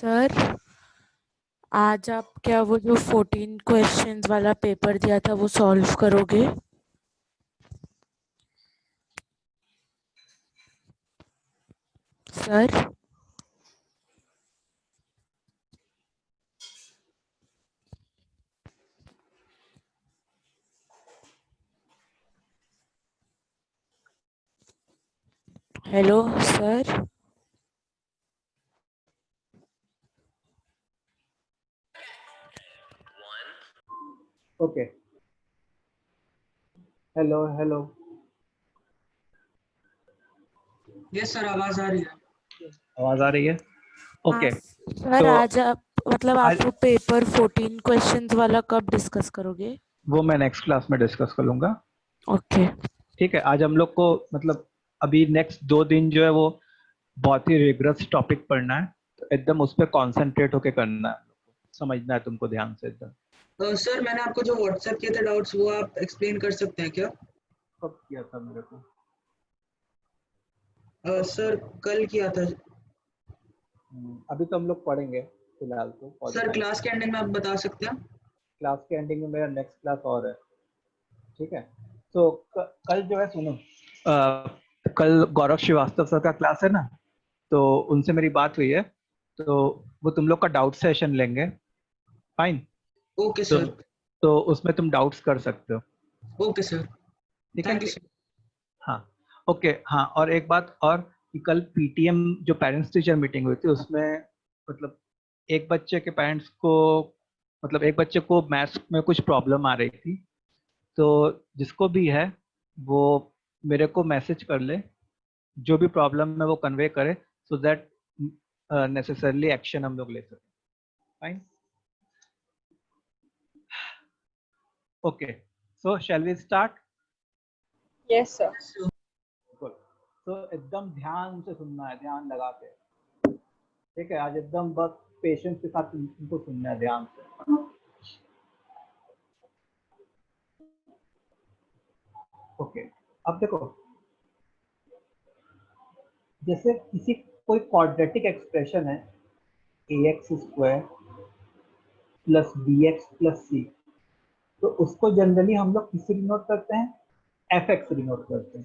Sir, आज आप क्या वो जो 14 क्वेश्चंस वाला पेपर दिया था वो सॉल्व करोगे? Sir, hello sir. Okay, hello hello. Yes sir, आवाज आ रही है। आवाज आ रही है? ओके। सर, तो आज आप मतलब आज आप वो पेपर 14 क्वेश्चंस वाला कब डिस्कस करोगे? वो मैं नेक्स्ट क्लास में डिस्कस कर लूंगा। ओके। ठीक है, आज हम लोग को मतलब अभी नेक्स्ट 2 दिन जो है वो बहुत ही रिगरस टॉपिक पढ़ना है, तो एकदम उस पर कॉन्सेंट्रेट होके करना है, समझना है तुमको ध्यान से एकदम। सर, मैंने आपको जो व्हाट्सएप किए थे डाउट्स, वो आप एक्सप्लेन कर सकते हैं क्या? कब किया था मेरे को? सर, कल किया था। अभी तो हम लोग पढ़ेंगे फिलहाल तो सर, पॉजिटिव। क्लास के एंडिंग में आप बता सकते हैं? क्लास के एंडिंग में मेरा नेक्स्ट क्लास और है। ठीक है, तो कल जो है सुनो, कल गौरव श्रीवास्तव सर का क्लास है ना, तो उनसे मेरी बात हुई है, तो वो तुम लोग का डाउट सेशन लेंगे। फाइन। ओके तो सर। तो उसमें तुम डाउट्स कर सकते हो। ओके सर, ठीक है। Thank you sir. हाँ। ओके। हाँ, और एक बात और कि कल पीटीएम जो पेरेंट्स टीचर मीटिंग हुई थी उसमें मतलब एक बच्चे के पेरेंट्स को मतलब एक बच्चे को मैथ्स में कुछ प्रॉब्लम आ रही थी, तो जिसको भी है वो मेरे को मैसेज कर ले, जो भी प्रॉब्लम है वो कन्वे करे, सो दैट नेसेसरली एक्शन हम लोग ले सकें। Fine. Okay, so shall we start? Yes sir. Good. तो एकदम ध्यान से सुनना है, ध्यान लगा के। ठीक है, आज एकदम बस पेशेंस के साथ तुमको सुनना है ध्यान से। ओके, अब देखो, जैसे किसी कोई क्वाड्रेटिक एक्सप्रेशन है ax² plus bx plus c, तो उसको जनरली हम लोग किससे डिनोट करते हैं? fx से डिनोट करते हैं।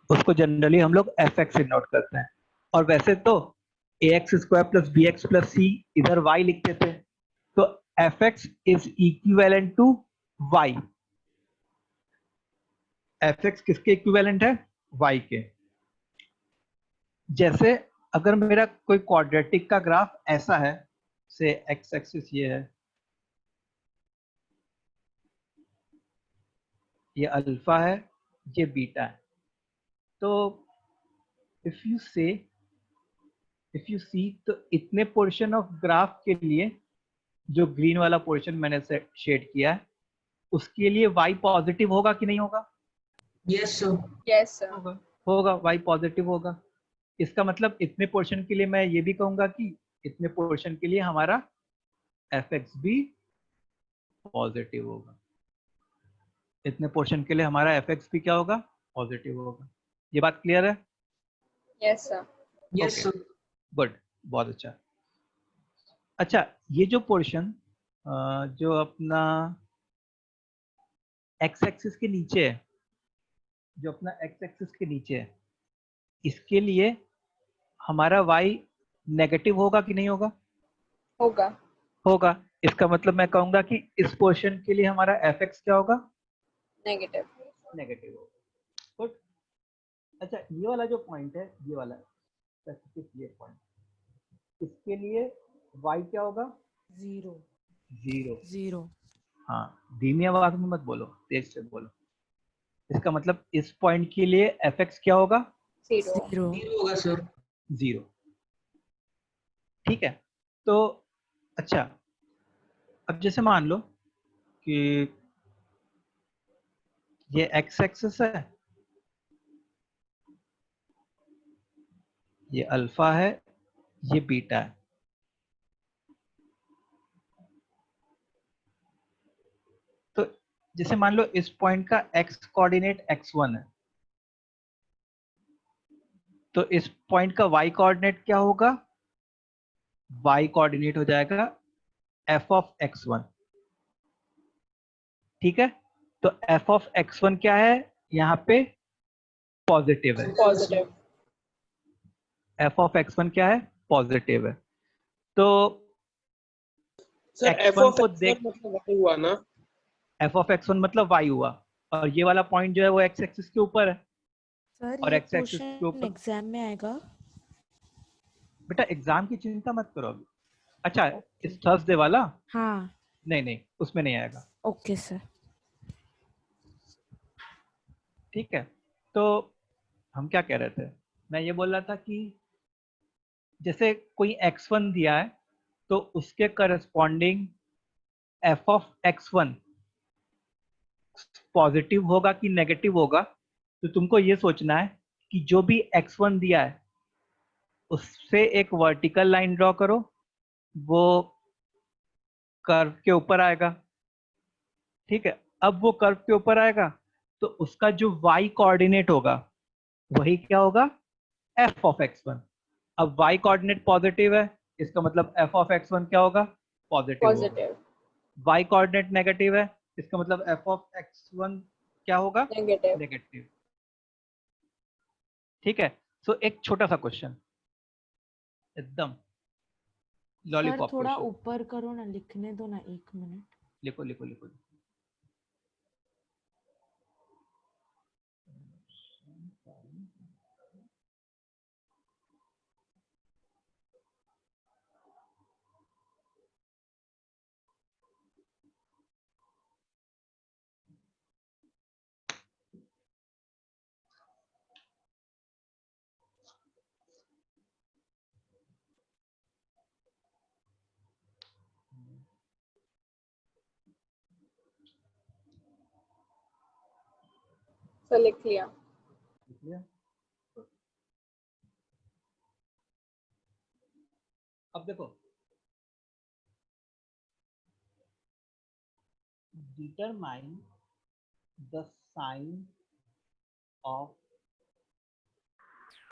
उसको जनरली हम लोग fx से डिनोट करते हैं, और वैसे तो ax² plus bx plus c इधर y लिखते थे, तो fx is equivalent to y। fx किसके इक्विवेलेंट है? y के। जैसे अगर मेरा कोई क्वाड्रेटिक का ग्राफ ऐसा है, से एक्स एक्सिस ये है, ये अल्फा है, ये बीटा है, तो इफ यू सी तो इतने पोर्शन ऑफ ग्राफ के लिए जो ग्रीन वाला पोर्शन मैंने शेड किया है उसके लिए y पॉजिटिव होगा कि नहीं होगा? Yes sir. Yes sir. होगा। होगा, y पॉजिटिव होगा। इसका मतलब इतने पोर्शन के लिए मैं ये भी कहूंगा कि इतने पोर्शन के लिए हमारा fx भी पॉजिटिव होगा। इतने पोर्शन के लिए हमारा fx भी क्या होगा? पॉजिटिव होगा। ये बात क्लियर है? Yes sir. Yes sir. Good, बहुत अच्छा। अच्छा, ये जो पोर्शन जो अपना एक्स एक्सिस के नीचे है, जो अपना एक्स एक्सिस के नीचे है, इसके लिए हमारा y नेगेटिव होगा कि नहीं होगा? होगा। होगा। इसका मतलब मैं कहूंगा कि इस पोर्शन के लिए हमारा fx क्या होगा? नेगेटिव। नेगेटिव होगा। गुड। अच्छा, ये वाला जो पॉइंट है, ये वाला स्पेसिफिक ये पॉइंट, इसके लिए y क्या होगा? जीरो। जीरो। जीरो। हाँ, धीमी आवाज में मत बोलो, तेज से बोलो। इसका मतलब इस पॉइंट के लिए fx क्या होगा? जीरो। जीरो। जीरो होगा सर। जीरो। ठीक है, तो अच्छा, अब जैसे मान लो कि ये x एक्सिस है, ये अल्फा है, ये बीटा है, तो जैसे मान लो इस पॉइंट का x कोऑर्डिनेट x1 है, तो इस पॉइंट का y कोऑर्डिनेट क्या होगा? y कोऑर्डिनेट हो जाएगा f ऑफ x1। ठीक है, तो f ऑफ x1 क्या है यहाँ पे? पॉजिटिव है। Positive. f ऑफ x1 क्या है? पॉजिटिव है। तो सर एफ x1 ऑफ को एक्स देख, मतलब y हुआ ना? f ऑफ x1 मतलब y हुआ, और ये वाला पॉइंट जो है वो x एक्सिस के ऊपर है, सर और ये x एक्सिस के क्वेश्चन ऊपर। एग्जाम में आएगा? बेटा एग्जाम की चिंता मत करो अभी। अच्छा, ओके। इस थर्सडे वाला? हाँ। नहीं नहीं, उसमें नहीं आएगा। Okay sir. ठीक है, तो हम क्या कह रहे थे? मैं ये बोल रहा था कि जैसे कोई x1 दिया है तो उसके corresponding f of x1 positive होगा कि नेगेटिव होगा, तो तुमको ये सोचना है कि जो भी x1 दिया है उससे एक वर्टिकल लाइन ड्रॉ करो, वो कर्व के ऊपर आएगा। ठीक है, अब वो कर्व के ऊपर आएगा तो उसका जो y कोऑर्डिनेट होगा वही क्या होगा? f of x1। अब y कोऑर्डिनेट पॉजिटिव है, इसका मतलब f ऑफ x1 क्या होगा? पॉजिटिव होगा। Positive. y कोऑर्डिनेट नेगेटिव है, इसका मतलब f ऑफ x1 क्या होगा? Negative. नेगेटिव। ठीक है, सो एक छोटा सा क्वेश्चन, एकदम सर लॉलीपॉप थोड़ा क्वेश्चन। ऊपर करो ना, लिखने दो ना 1 मिनट। लिखो लिखो लिखो। So लिख लिया. लिख लिया? अब देखो, determine the sign of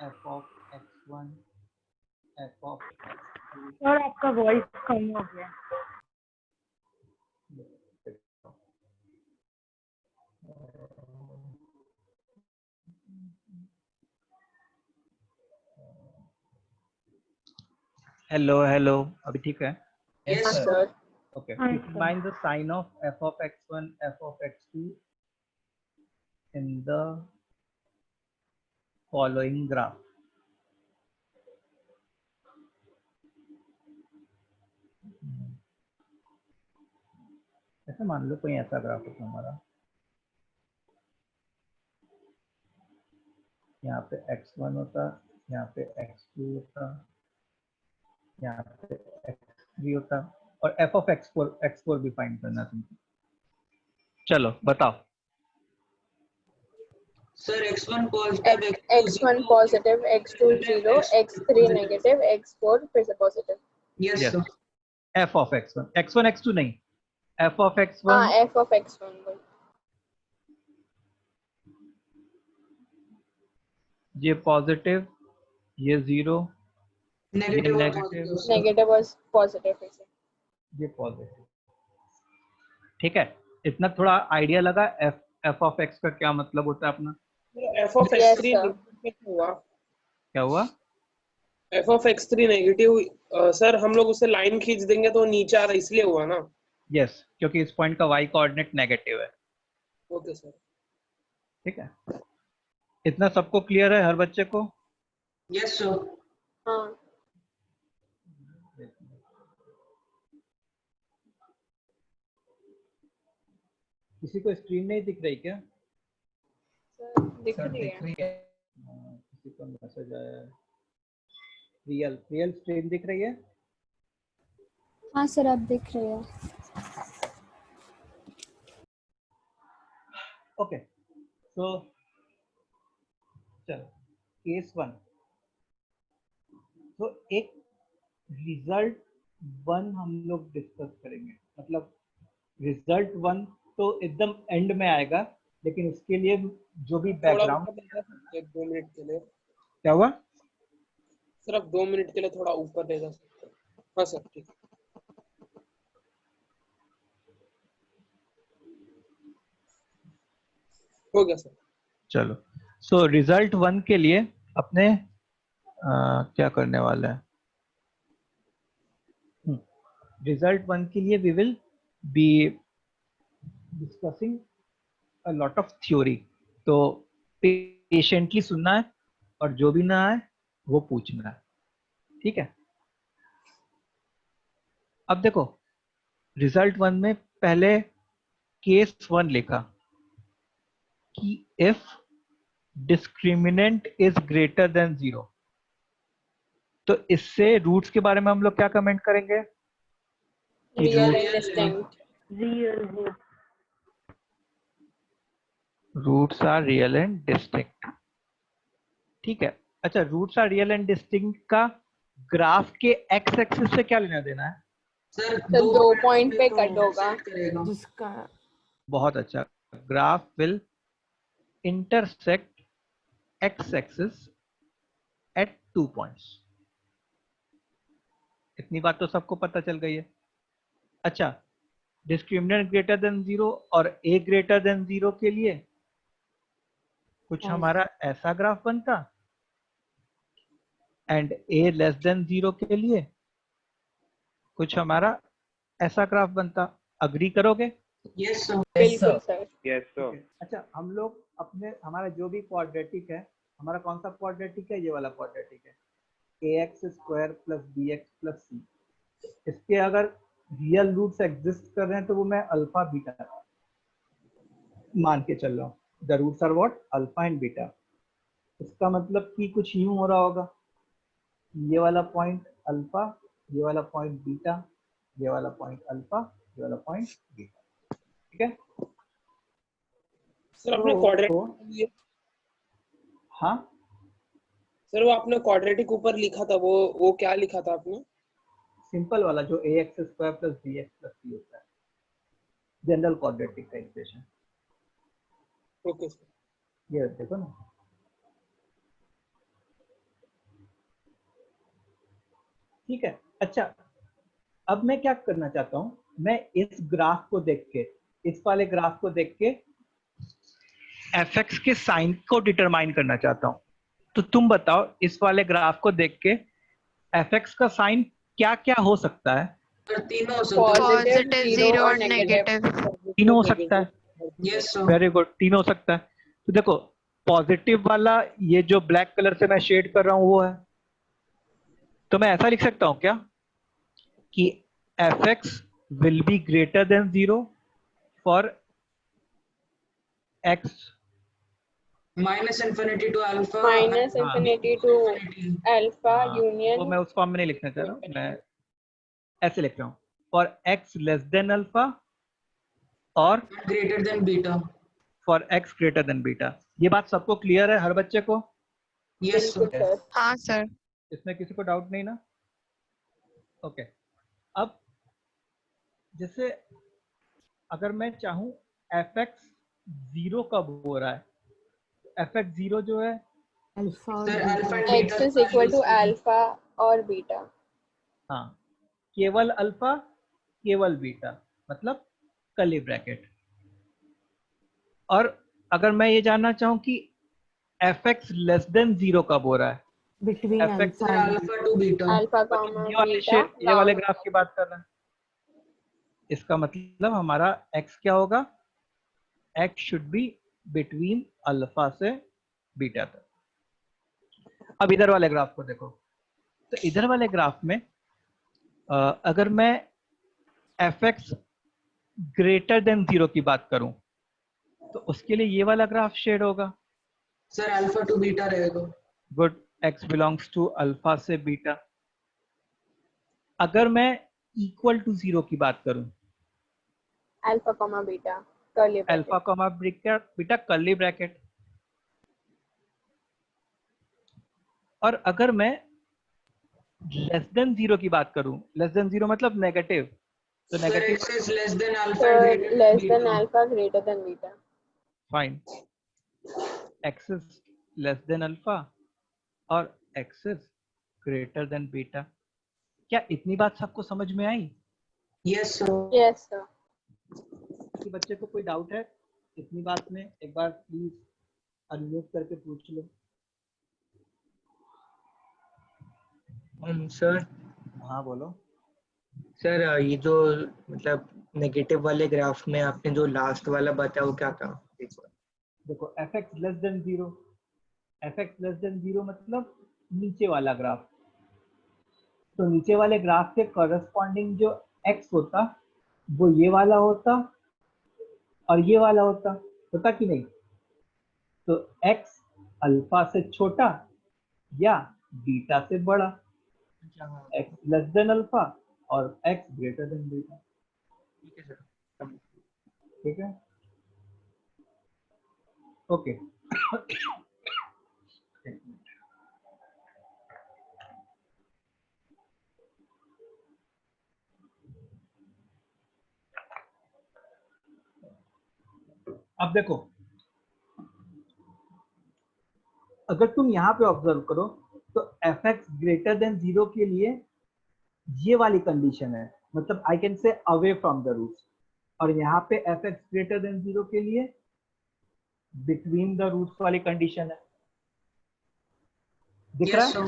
f of x1, f of x2। Sir आपका वॉइस कम हो गया। हेलो हेलो, अभी ठीक है? Yes, हाँ sir. sir. Okay. हाँ, Determine the sign of f of x1, f of x2 in the following graph. ऐसे मान लो कोई ऐसा ग्राफ है हमारा, यहाँ पे x1 होता, यहाँ पे x2 होता, यहाँ पे x3 होता, और f of x4 भी फाइंड करना तुमको। चलो बताओ। Sir, x1 positive, X1 positive, X2 0, X3 negative, X4 फिर से positive. Yes, Yes. sir. f of x1 x2 नहीं, f of x1 हाँ F of X1 बोल. ये पॉजिटिव, ये जीरो, ये Negative or negative, positive, sir. Negative और positive फिर से. ये पॉजिटिव। ठीक है, इतना थोड़ा आइडिया लगा f ऑफ x का क्या मतलब होता है अपना? F of Yes, x3 sir. Negative हुआ। क्या हुआ? F of x3 negative sir हम लोग उसे लाइन खींच देंगे तो नीचे आ रहा इसलिए हुआ ना? यस, क्योंकि इस पॉइंट का y कोऑर्डिनेट नेगेटिव है। Okay sir. ठीक है, इतना सबको क्लियर है हर बच्चे को? Yes, sir. हाँ. किसी को स्क्रीन नहीं दिख रही क्या? Sir दिख रही है. किसी को मैसेज आया है। रियल स्क्रीन दिख रही है? हाँ सर अब दिख रहे हो। ओके, तो चलो केस 1। तो एक रिजल्ट 1 हम लोग डिस्कस करेंगे, मतलब रिजल्ट 1 तो एकदम एंड में आएगा, लेकिन उसके लिए जो भी थोड़ा बैकग्राउंड। ऊपर ले जा सकते हैं 2 मिनट के लिए? क्या हुआ? सिर्फ 2 मिनट के लिए थोड़ा ऊपर ले जा सकते हैं? हाँ सर ठीक है। हो गया सर। चलो, सो रिजल्ट 1 के लिए अपने क्या करने वाला है, रिजल्ट 1 के लिए we will be discussing a lot of theory. तो पेशेंटली सुनना है और जो भी ना आए वो पूछना है, ठीक है। अब देखो, रिजल्ट 1 में पहले केस 1 लिखा कि if discriminant is greater than 0, तो इससे रूट्स के बारे में हम लोग क्या कमेंट करेंगे कि real and distinct. Real roots are real and distinct, ठीक है। अच्छा, roots are real and distinct का ग्राफ के एक्स एक्सिस से क्या लेना देना है? सर तो 2 पॉइंट पे तो कट होगा। set करेगा। जिसका बहुत अच्छा, graph will intersect x axis at 2 points. इतनी बात तो सबको पता चल गई है। अच्छा, डिस्क्रिमिनेंट ग्रेटर देन 0 और ए ग्रेटर देन 0 के लिए कुछ हमारा ऐसा ग्राफ बनता, एंड ए लेस देन 0 के लिए कुछ हमारा ऐसा ग्राफ बनता। अग्री करोगे? Yes sir. बिल्कुल सर। Yes sir. अच्छा, हम लोग अपने हमारा जो भी क्वाड्रेटिक है, हमारा कौन सा क्वाड्रेटिक है? ये वाला क्वाड्रेटिक है, ax square plus bx plus c। इसके अगर रियल रूट्स एग्जिस्ट कर रहे हैं तो वो मैं अल्फा बीटा मान के चल रहा हूँ। The roots are what? Alpha and beta. इसका मतलब कि कुछ यूं हो रहा होगा, ये वाला पॉइंट अल्फा, ये वाला पॉइंट बीटा, ये वाला पॉइंट अल्फा, ये वाला पॉइंट बीटा, ठीक है। सर आपने तो क्वाड्रेटिक, हाँ, सर वो आपने क्वाड्रेटिक ऊपर लिखा था, वो क्या लिखा था आपने? सिंपल वाला जो ax square plus bx plus c होता है, जनरल क्वाड्रेटिक का इक्वेशन। Okay sir. ये देखो ना, ठीक है। अच्छा, अब मैं क्या करना चाहता हूं, मैं इस ग्राफ को देख के, इस वाले ग्राफ को देख के fx के साइन को डिटरमाइन करना चाहता हूं। तो तुम बताओ, इस वाले ग्राफ को देख के fx का साइन क्या क्या हो सकता है? सर तीनों हो सकते हैं। पॉजिटिव, जीरो और नेगेटिव। तीनों हो सकता है। Yes sir. वेरी गुड, तीनों हो सकता है। तो देखो, पॉजिटिव वाला ये जो ब्लैक कलर से मैं शेड कर रहा हूं वो है। तो मैं ऐसा लिख सकता हूं क्या कि fx will be greater than 0 for x। Minus infinity to alpha. Minus infinity to alpha हाँ, वो यूनियन। मैं उस फॉर्म में नहीं लिखना चाह रहा हूँ, मैं ऐसे लिख रहा हूँ, for x less than alpha और greater than beta. For x greater than beta. ये बात सबको क्लियर है, हर बच्चे को? यस बिल्कुल सर। सर। हाँ सर। इसमें किसी को डाउट नहीं ना? ओके। अब जैसे अगर मैं चाहूं fx 0 कब हो रहा है, fx 0 जो है, अल्फा और sir beta alpha and x is equal to alpha और बीटा। हाँ, केवल अल्फा केवल बीटा, मतलब कर्ली ब्रैकेट। और अगर मैं ये जानना चाहूं कि fx लेस देन 0 कब हो रहा है, between fx alpha and alpha to beta. Alpha मतलब कॉमा ये वाले बीटा ये वाले ग्राफ की बात कर रहे हैं। इसका मतलब हमारा x क्या होगा? x should be between alpha से बीटा तक। अब इधर वाले ग्राफ को देखो, तो इधर वाले ग्राफ में अगर मैं fx ग्रेटर देन 0 की बात करूं तो उसके लिए ये वाला ग्राफ शेड होगा। सर अल्फा टू बीटा रहेगा। Good, x belongs to alpha से बीटा। अगर मैं इक्वल टू 0 की बात करूं, alpha comma beta curly alpha comma beta curly bracket. और अगर मैं लेस देन 0 की बात करूं, लेस देन 0 मतलब नेगेटिव, तो sir negative x is less than alpha तो and greater less than than beta। Alpha greater than beta. Fine, x is less than alpha और x is greater than beta. क्या इतनी बात सबको समझ में आई? Yes sir. Yes, sir. कि बच्चे को कोई डाउट है इतनी बात में? एक बार प्लीज अनम्यूट करके पूछ लो। सर हाँ बोलो। सर ये जो मतलब नेगेटिव वाले ग्राफ में आपने जो लास्ट वाला बताया वो क्या था? देखो fx less than 0, fx less than 0 मतलब नीचे वाला ग्राफ। तो नीचे वाले ग्राफ के कॉरेस्पॉन्डिंग जो x होता वो ये वाला होता और ये वाला होता कि नहीं? तो x अल्फा से छोटा या बीटा से बड़ा, x लेस देन अल्फा और x ग्रेटर देन बीटा। ठीक है सर। ठीक है, ओके। अब देखो, अगर तुम यहाँ पे ऑब्जर्व करो तो fx ग्रेटर देन 0 के लिए ये वाली कंडीशन है, मतलब I can say away from the roots, और यहाँ पे fx ग्रेटर देन 0 के लिए बिटवीन द रूट्स वाली कंडीशन है। दिख रहा है?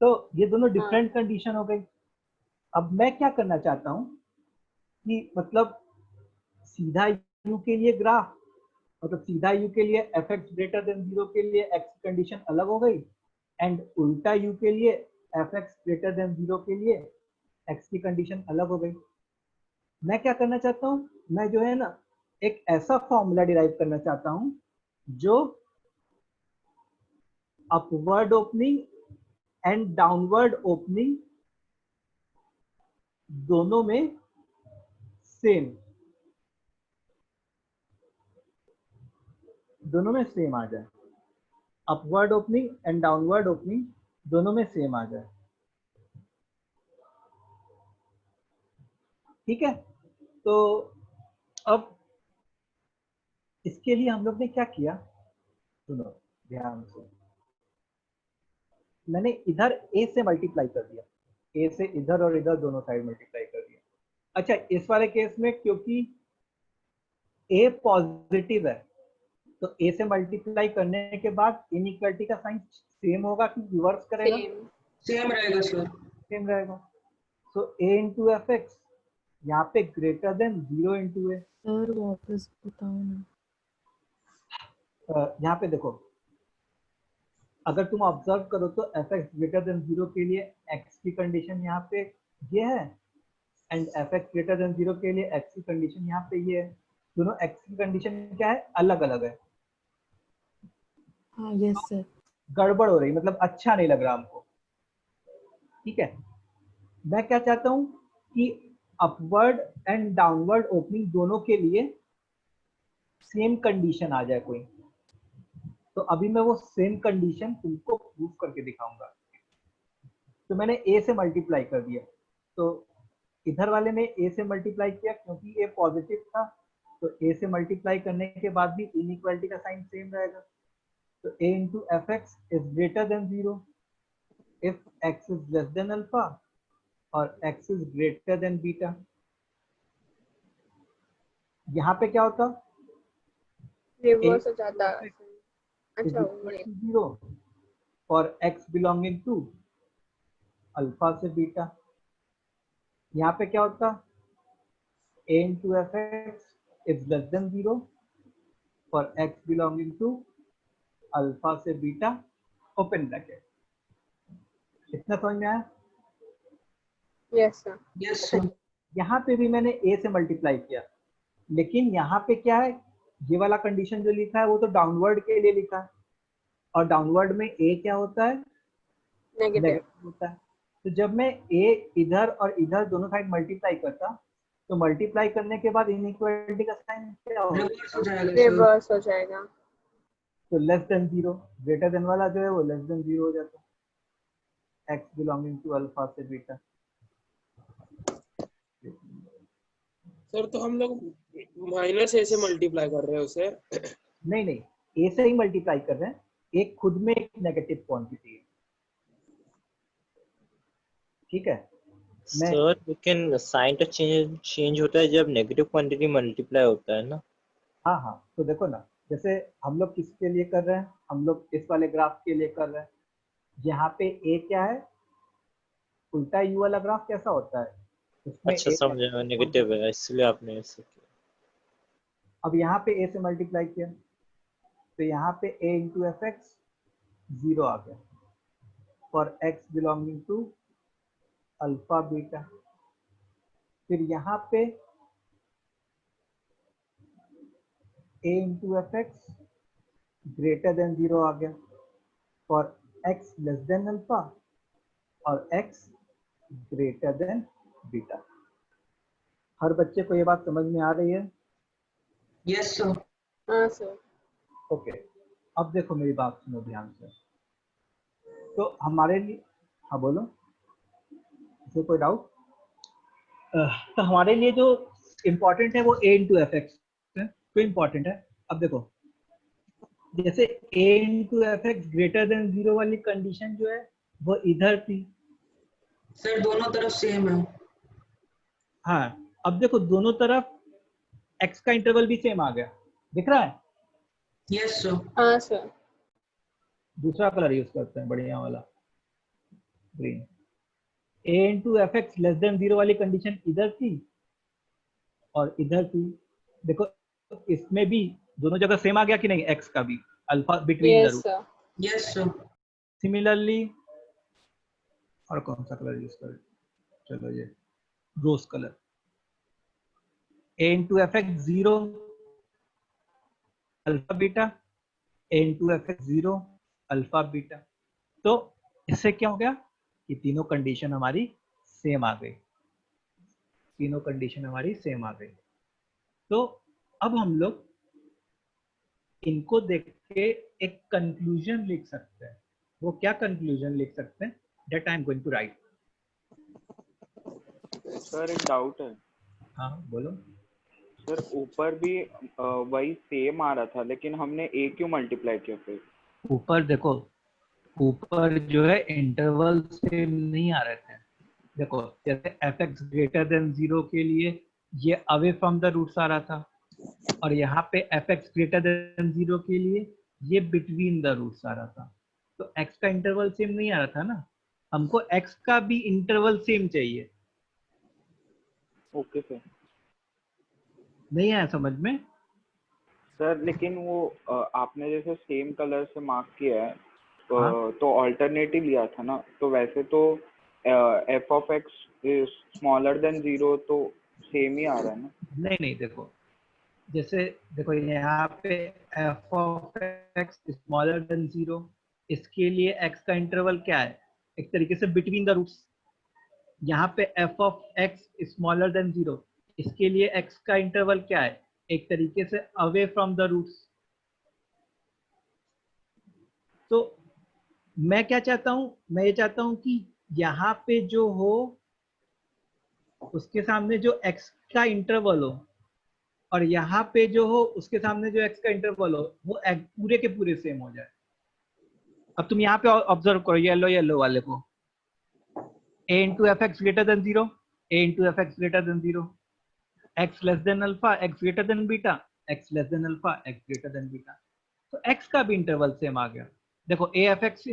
तो ये दोनों डिफरेंट कंडीशन हो गई। अब मैं क्या करना चाहता हूँ कि मतलब सीधा u के लिए ग्राफ, मतलब सीधा u के लिए fx ग्रेटर देन 0 के लिए x की कंडीशन अलग हो गई, एंड उल्टा u के लिए fx ग्रेटर देन 0 के लिए x की कंडीशन अलग हो गई। मैं क्या करना चाहता हूँ, मैं जो है ना एक ऐसा फॉर्मूला डिराइव करना चाहता हूँ जो upward opening and downward opening दोनों में सेम आ जाए। Upward opening and downward opening दोनों में सेम आ जाए। ठीक है, तो अब इसके लिए हम लोग ने क्या किया, सुनो ध्यान से। मैंने इधर a से मल्टीप्लाई कर दिया, a से इधर और इधर दोनों साइड मल्टीप्लाई कर दिया। अच्छा, इस वाले केस में क्योंकि a पॉजिटिव है तो a से मल्टीप्लाई करने के बाद इनइक्वालिटी का साइन सेम होगा कि रिवर्स करेगा? सेम रहेगा सर। सेम रहेगा। सो a इंटू एफ एक्स यहाँ पे ग्रेटर देन 0 इंटू ए। सर वापस बताओ ना। यहाँ पे देखो, अगर तुम ऑब्जर्व करो तो एफ एक्स ग्रेटर देन 0 के लिए x की कंडीशन यहाँ पे ये है, and F x greater than 0 के लिए x की कंडीशन यहाँ पे ये है। दोनों x की कंडीशन क्या है? अलग अलग है। हाँ यस सर। गड़बड़ हो रही, मतलब अच्छा नहीं लग रहा हमको। ठीक है, मैं क्या चाहता हूँ कि अपवर्ड एंड डाउनवर्ड ओपनिंग दोनों के लिए सेम कंडीशन आ जाए कोई। तो अभी मैं वो सेम कंडीशन तुमको प्रूफ करके दिखाऊंगा। तो मैंने a से मल्टीप्लाई कर दिया, तो इधर वाले में a से मल्टीप्लाई किया क्योंकि a पॉजिटिव था, तो a से मल्टीप्लाई करने के बाद भी इनइक्वालिटी का साइन सेम रहेगा। तो a into F x is greater than 0 if x is less than alpha और x is greater than beta. यहाँ पे क्या होता? रिवर्स हो जाता। is अच्छा equal to 0 for x belonging to alpha से बीटा। यहाँ पे क्या होता? a into fx is less than 0 for x belonging to alpha से बीटा ओपन ब्रैकेट। इतना समझ में आया? Yes sir. Yes sir. यहाँ पे भी मैंने a से मल्टीप्लाई किया, लेकिन यहाँ पे क्या है, ये वाला कंडीशन जो लिखा है वो तो डाउनवर्ड के लिए लिखा है, और डाउनवर्ड में a क्या होता है? नेगेटिव होता है। तो जब मैं a इधर और इधर दोनों साइड मल्टीप्लाई करता, तो मल्टीप्लाई करने के बाद इनइक्वालिटी का साइन क्या होगा? रिवर्स हो जाएगा सर। रिवर्स हो जाएगा। तो लेस देन 0, ग्रेटर देन वाला जो है वो लेस देन 0 हो जाता है। x बिलोंगिंग टू अल्फा से बीटा। सर तो हम लोग माइनस a से मल्टीप्लाई कर रहे हैं उसे। नहीं नहीं, a से ही मल्टीप्लाई कर रहे हैं, एक खुद में एक नेगेटिव क्वांटिटी है। ठीक है, मैं सर लेकिन साइन तो चेंज होता है जब नेगेटिव क्वांटिटी मल्टीप्लाई होता है ना। हाँ हाँ, तो देखो ना, जैसे हम लोग किसके लिए कर रहे हैं, हम लोग इस वाले ग्राफ के लिए कर रहे हैं। यहाँ पे ए क्या है, उल्टा यू वाला ग्राफ कैसा होता है, उसमें अच्छा ए समझा, नेगेटिव है इसलिए आपने ऐसे किया। अब यहाँ पे ए से मल्टीप्लाई किया तो यहाँ पे a इंटू एफ एक्स 0 आ गया for x belonging to alpha beta. फिर यहाँ पे a into F x greater than 0 आ गया for x less than alpha और x ग्रेटर देन बीटा। हर बच्चे को ये बात समझ में आ रही है? Yes sir. हाँ सर। ओके, अब देखो मेरी बात सुनो ध्यान से। तो हमारे लिए, हाँ बोलो, इसे कोई डाउट? तो हमारे लिए जो इम्पोर्टेंट है वो a इंटू एफ एक्स है, क्यों इम्पोर्टेंट है? अब देखो, जैसे a into F x greater than 0 वाली कंडीशन जो है वो इधर थी। सर दोनों तरफ सेम है। हाँ, अब देखो दोनों तरफ x का इंटरवल भी सेम आ गया, दिख रहा है? Yes sir. हाँ सर। दूसरा कलर यूज करते हैं, बढ़िया वाला green. a into F x less than 0 वाली कंडीशन इधर थी और इधर थी। देखो इसमें भी दोनों जगह सेम आ गया कि नहीं, x का भी, alpha between the yes root. सर। Yes sir. सिमिलरली और कौन सा कलर यूज करें, चलो ये rose colour. a into F x 0 alpha beta, a into F x 0 alpha beta. तो इससे क्या हो गया कि तीनों कंडीशन हमारी सेम आ गई, तीनों कंडीशन हमारी सेम आ गई। तो अब हम लोग इनको देख के एक कंक्लूजन लिख सकते हैं। वो क्या कंक्लूजन लिख सकते हैं, that I am going to write. Sir एक डाउट है। हाँ बोलो। सर ऊपर भी वही सेम आ रहा था, लेकिन हमने a क्यों मल्टीप्लाई किया फिर? ऊपर देखो, ऊपर जो है इंटरवल सेम नहीं आ रहे थे। देखो जैसे एफ एक्स ग्रेटर देन 0 के लिए ये अवे फ्रॉम द रूट्स आ रहा था, और यहाँ पे एफ एक्स ग्रेटर देन 0 के लिए ये बिटवीन द रूट्स आ रहा था। तो x का इंटरवल सेम नहीं आ रहा था ना, हमको x का भी इंटरवल सेम चाहिए। Okay sir. नहीं आया समझ में? सर लेकिन वो आपने जैसे सेम कलर से मार्क किया है हाँ? तो ऑल्टरनेटिव लिया था ना, तो वैसे तो F of x smaller than 0 तो सेम ही आ रहा है ना? नहीं नहीं, देखो जैसे देखो यहाँ पे f of x smaller than 0, इसके लिए x का इंटरवल क्या है, एक तरीके से बिटवीन द रूट्स। यहाँ पे f of x smaller than 0, इसके लिए x का इंटरवल क्या है, एक तरीके से अवे फ्रॉम द रूट्स। तो मैं क्या चाहता हूँ, मैं ये चाहता हूँ कि यहाँ पे जो हो उसके सामने जो x का इंटरवल हो, और यहाँ पे जो हो उसके सामने जो x का इंटरवल हो, वो पूरे के पूरे सेम हो जाए। अब तुम यहाँ पे ऑब्जर्व करो येलो येलो वाले को, a into F x greater than 0, a into F x greater than 0, x less than alpha, x greater than beta, x less than alpha, x greater than beta. तो x का भी interval same आ गया। देखो a F x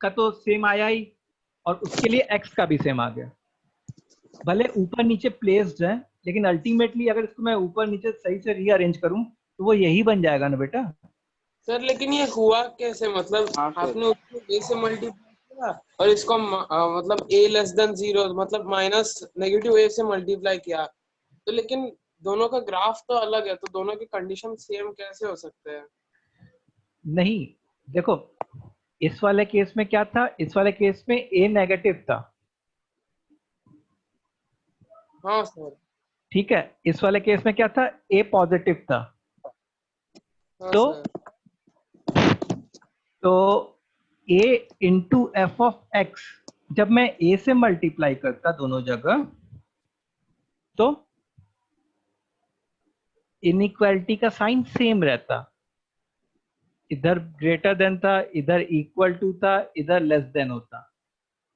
का तो same आया ही, और उसके लिए x का भी सेम आ गया। भले ऊपर नीचे प्लेस्ड है, लेकिन अल्टीमेटली अगर इसको मैं ऊपर नीचे सही से रीअरेंज करूं तो वो यही बन जाएगा ना बेटा। सर लेकिन ये हुआ कैसे, मतलब हाँ सर। आपने उसको a से मल्टीप्लाई किया और इसको मतलब a लेस देन 0 मतलब माइनस नेगेटिव a से मल्टीप्लाई किया, तो लेकिन दोनों का ग्राफ तो अलग है, तो दोनों की कंडीशन सेम कैसे हो सकते हैं? नहीं देखो, इस वाले केस में क्या था, इस वाले केस में a नेगेटिव था, हाँ सर। ठीक है। इस वाले केस में क्या था, a पॉजिटिव था। हाँ तो सर। तो a into F of x जब मैं a से मल्टीप्लाई करता दोनों जगह, तो इनइक्वालिटी का साइन सेम रहता। इधर ग्रेटर देन था, इधर इक्वल टू था, इधर लेस देन होता।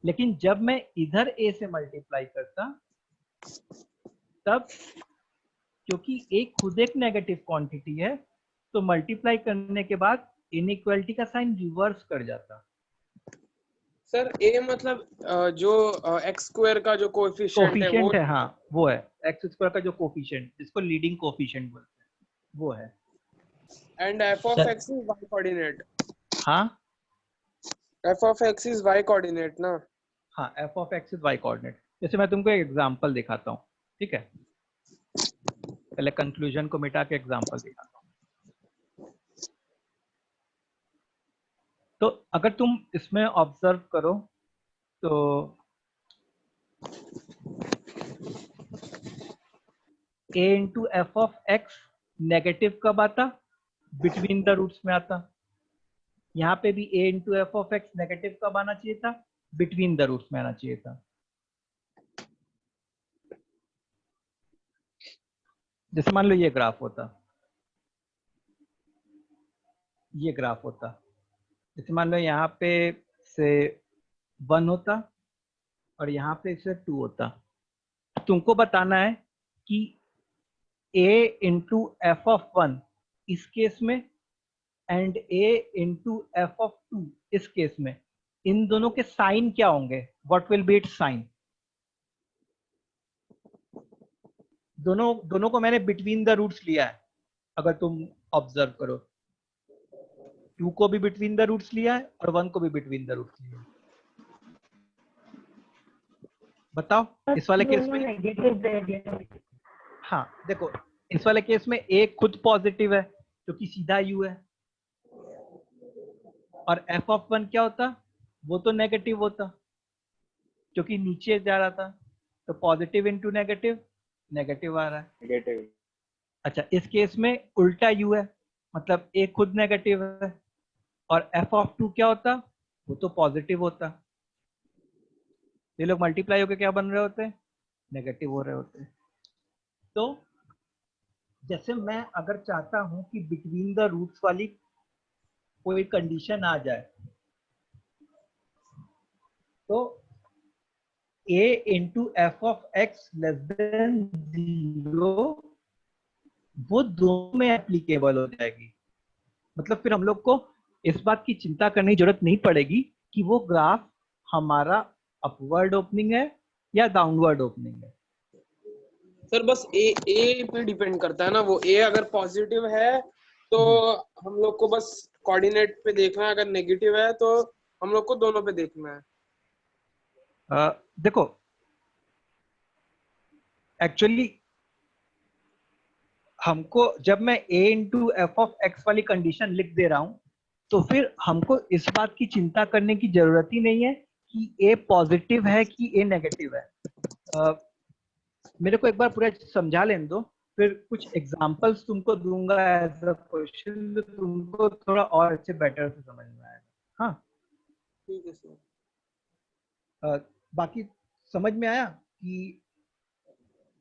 लेकिन जब मैं इधर a से मल्टीप्लाई करता तब क्योंकि a खुद एक नेगेटिव क्वांटिटी है तो मल्टीप्लाई करने के बाद इनइक्वालिटी का साइन रिवर्स कर जाता। सर ए मतलब जो एक्स स्क्वायर का जो कोएफिशिएंट है वो कोफिशिएंट है, हाँ वो है एक्स स्क्वायर का जो कोफिशिएंट जिसको लीडिंग कोफिशिएंट बोलते हैं वो है। And F of x is Y coordinate. हाँ F of x is Y coordinate ना। हाँ F of x is Y coordinate. जैसे मैं तुमको एक एग्जांपल दिखाता हूँ, ठीक है, पहले कंक्लूजन को मिटा के एग्जांपल दिखाता हूँ। तो अगर तुम इसमें ऑब्जर्व करो तो a into F of x negative कब आता? बिटवीन द रूट्स में आता। यहाँ पे भी a into F of x negative कब आना चाहिए था? बिटवीन द रूट्स में आना चाहिए था। जैसे मान लो ये ग्राफ होता, ये ग्राफ होता, जैसे मान लो यहाँ पे से 1 होता और यहाँ पे से 2 होता। तुमको बताना है कि a इंटू एफ ऑफ 1 इस केस में and a into F of 2 इस केस में, इन दोनों के साइन क्या होंगे? What will be its sign? दोनों को मैंने बिटवीन द रूट्स लिया है। अगर तुम ऑब्जर्व करो 2 को भी बिटवीन द रूट्स लिया है और 1 को भी बिटवीन द रूट्स लिया है। बताओ इस वाले केस में। नेगेटिव दे दिया। हाँ देखो इस वाले केस में a खुद पॉजिटिव है क्योंकि सीधा u है और f ऑफ 1 क्या होता? वो तो नेगेटिव होता क्योंकि नीचे जा रहा था, तो पॉजिटिव इंटू नेगेटिव, नेगेटिव आ रहा है। नेगेटिव। अच्छा इस केस में उल्टा u है, मतलब a खुद नेगेटिव है और f ऑफ 2 क्या होता? वो तो पॉजिटिव होता। ये लोग मल्टीप्लाई होकर क्या बन रहे होते हैं? नेगेटिव हो रहे होते हैं। तो जैसे मैं अगर चाहता हूं कि बिटवीन द रूट्स वाली कोई कंडीशन आ जाए तो a into F of x less than 0 वो दोनों में एप्लीकेबल हो जाएगी। मतलब फिर हम लोग को इस बात की चिंता करने की जरूरत नहीं पड़ेगी कि वो ग्राफ हमारा अपवर्ड ओपनिंग है या डाउनवर्ड ओपनिंग है। सर बस ए पे डिपेंड करता है ना, वो ए अगर पॉजिटिव है तो हम लोग को बस कोऑर्डिनेट पे देखना है, अगर नेगेटिव है तो हम लोग को दोनों पे देखना है। देखो एक्चुअली हमको जब मैं a into F of x वाली कंडीशन लिख दे रहा हूं तो फिर हमको इस बात की चिंता करने की जरूरत ही नहीं है कि a पॉजिटिव है कि a नेगेटिव है। मेरे को एक बार पूरा समझा लेने दो, फिर कुछ एग्जांपल्स तुमको दूंगा एज अ क्वेश्चन, तो तुमको थोड़ा और अच्छे बेटर से समझ में आएगा। हाँ ठीक है सर। बाकी समझ में आया कि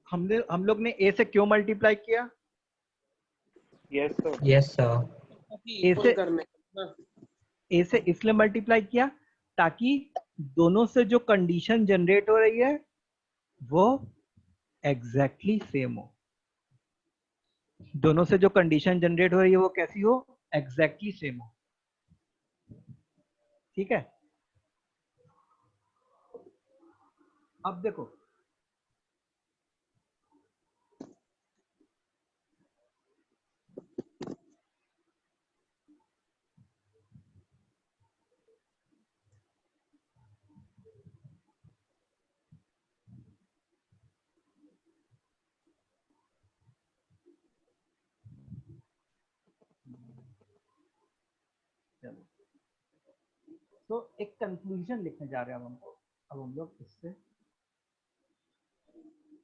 हम लोग ने a से क्यों मल्टीप्लाई किया? Yes sir. Yes sir. a से इसलिए मल्टीप्लाई किया ताकि दोनों से जो कंडीशन जनरेट हो रही है वो एग्जैक्टली सेम हो। दोनों से जो कंडीशन जनरेट हो रही है वो कैसी हो? एग्जैक्टली सेम हो। ठीक है, अब देखो चलो, तो एक कंक्लूजन लिखने जा रहे हैं अब हम लोग इससे।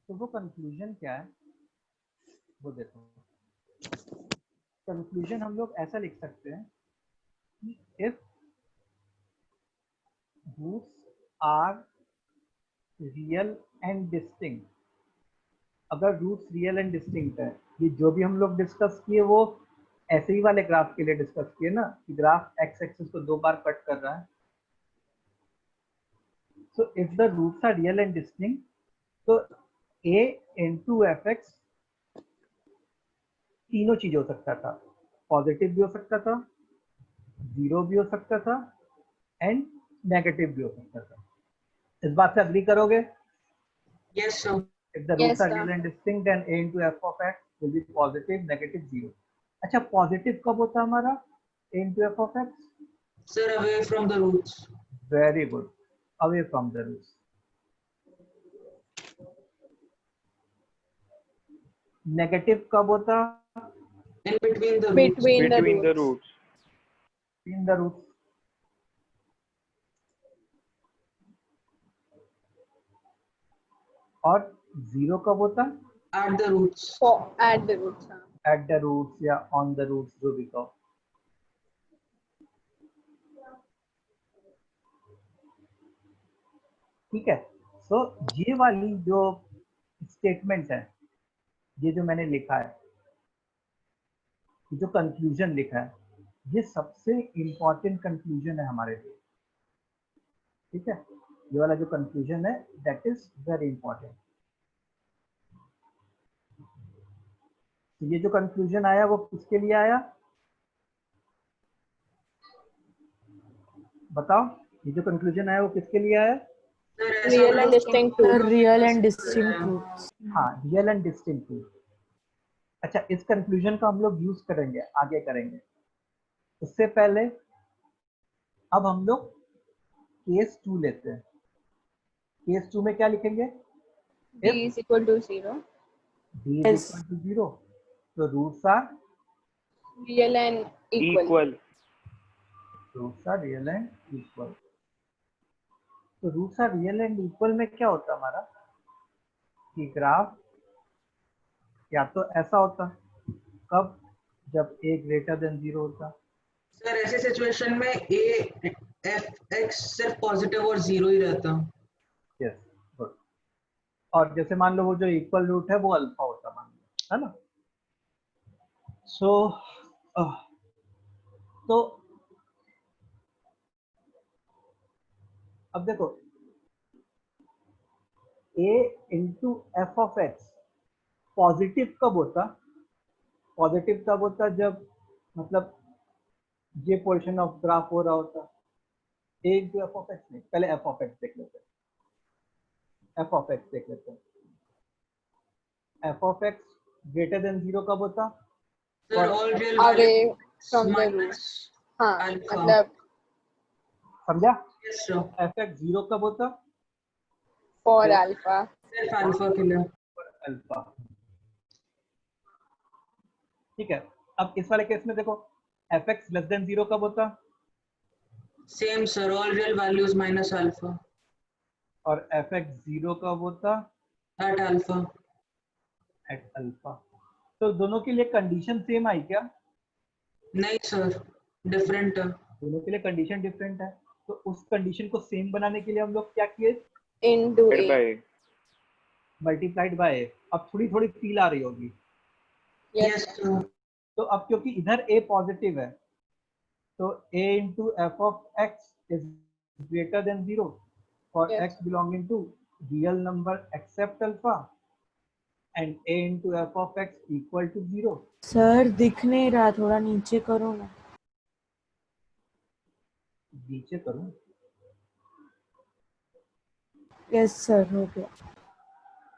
तो वो कंक्लूजन क्या है वो देखो। कंक्लूजन हम लोग ऐसा लिख सकते हैं कि if roots are real and distinct, अगर रूट्स रियल एंड डिस्टिंक्ट है, ये जो भी हम लोग डिस्कस किए वो ऐसे ही वाले ग्राफ के लिए डिस्कस किए ना, कि ग्राफ एक्स एक्सिस को 2 बार कट कर रहा है। So if the roots are real and distinct, तो a into fx तीनों चीज हो सकता था, पॉजिटिव भी हो सकता था, जीरो भी हो सकता था एंड नेगेटिव भी हो सकता था। इस बात से अग्री करोगे? Yes, sir. If the roots Yes, are sir. real and distinct, then a into f of x will be positive, negative, zero. अच्छा, पॉजिटिव कब होता है हमारा a into f of x? Sir, away from the roots. Very good. Away from the roots. Negative कब होता? In between the roots. Between the Between the roots. roots. In the roots. और zero कब होता? At the roots. At the roots. हाँ. At the roots या on the roots, जो भी कहो। ठीक है। सो ये वाली जो स्टेटमेंट है, ये जो मैंने लिखा है, ये जो कंक्लूजन लिखा है, ये सबसे इंपॉर्टेंट कंक्लूजन है हमारे लिए। ठीक है, ये वाला जो कंक्लूजन है दैट इज वेरी इंपॉर्टेंट। तो ये जो कंक्लूजन आया वो किसके लिए आया बताओ? ये जो कंक्लूजन आया वो किसके लिए आया? Sir, ऐसा Real and proof distinct करो। truth. Real and distinct truths. हाँ, रियल एंड डिस्टिंक्ट ट्रूथ। अच्छा, इस कंक्लूजन का हम लोग यूज करेंगे, आगे करेंगे। उससे पहले अब हम लोग केस 2 लेते हैं। केस 2 में क्या लिखेंगे? D is equal to 0. d is Yes. equal to 0, तो roots are Real and equal. Equal. Roots are real and equal. तो roots are real and equal में क्या होता है हमारा कि ग्राफ या तो ऐसा होता, कब? जब a ग्रेटर देन 0 होता। सर, ऐसे सिचुएशन में a f x सिर्फ पॉजिटिव और जीरो ही रहता। Yes, good. और जैसे मान लो वो जो इक्वल रूट है वो अल्फा होता, मान लो, है ना? सो तो अब देखो, a into F of x positive कब होता? पॉजिटिव तब होता जब मतलब ये पोर्शन ऑफ ग्राफ हो रहा होता। a into F of x नहीं, पहले एफ ऑफ एक्स देख लेते हैं। एफ ऑफ एक्स देख लेते हैं। F of x greater than 0 कब होता? Sir, all real Away from the roots. हाँ, Alpha. मतलब समझा? यस सर, एफ एक्स 0 कब होता? for Yes. alpha. सिर्फ अल्फा के लिए। अल्फा। ठीक है। अब इस वाले केस में देखो, एफ एक्स लेस देन 0 कब होता? Same sir, all real values minus alpha और एफ एक्स 0 कब होता? At alpha. At alpha. तो दोनों के लिए कंडीशन सेम आई क्या? नहीं सर, डिफरेंट है। दोनों के लिए कंडीशन डिफरेंट है। तो उस कंडीशन को सेम बनाने के लिए हम लोग क्या किए? Into Divided A. by multiplied by. अब थोड़ी थोड़ी फील आ रही होगी। Yes. यस सर, तो अब क्योंकि इधर a पॉजिटिव है, तो a into F of x is greater than 0 for Yes. x belonging to real number except alpha and a into F of x equal to 0। Sir दिख नहीं रहा, थोड़ा नीचे करो ना। नीचे करूं? यस सर, हो गया।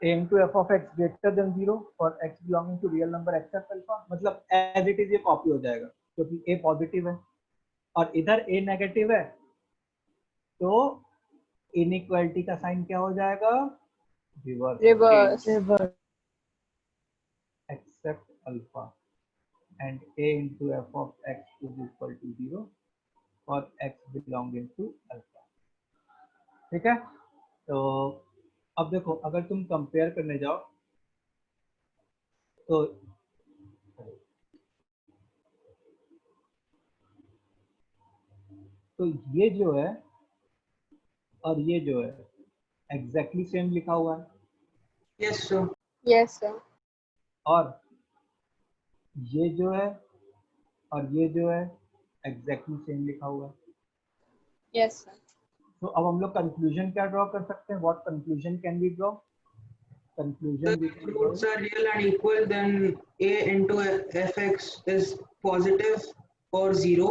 a into f of x greater than 0 for x belonging to real number except alpha, मतलब as it is ये कॉपी हो जाएगा क्योंकि a पॉजिटिव है और इधर a नेगेटिव है, तो इनइक्वालिटी का साइन क्या हो जाएगा? Reverse. Reverse. Reverse. Except alpha and a into f of x is equal to 0 for x belonging to alpha। ठीक है। तो अब देखो, अगर तुम कंपेयर करने जाओ तो ये जो है और ये जो है एग्जैक्टली सेम लिखा हुआ है, यस सर, Yes, sir. और ये जो है और ये जो है एग्जैक्टली सेम लिखा हुआ है। Yes, sir. तो अब हम लोग कंक्लूजन क्या ड्रॉ कर सकते हैं? What conclusion can we draw? Conclusion we can draw Roots are real and equal, then a into fx is positive or 0,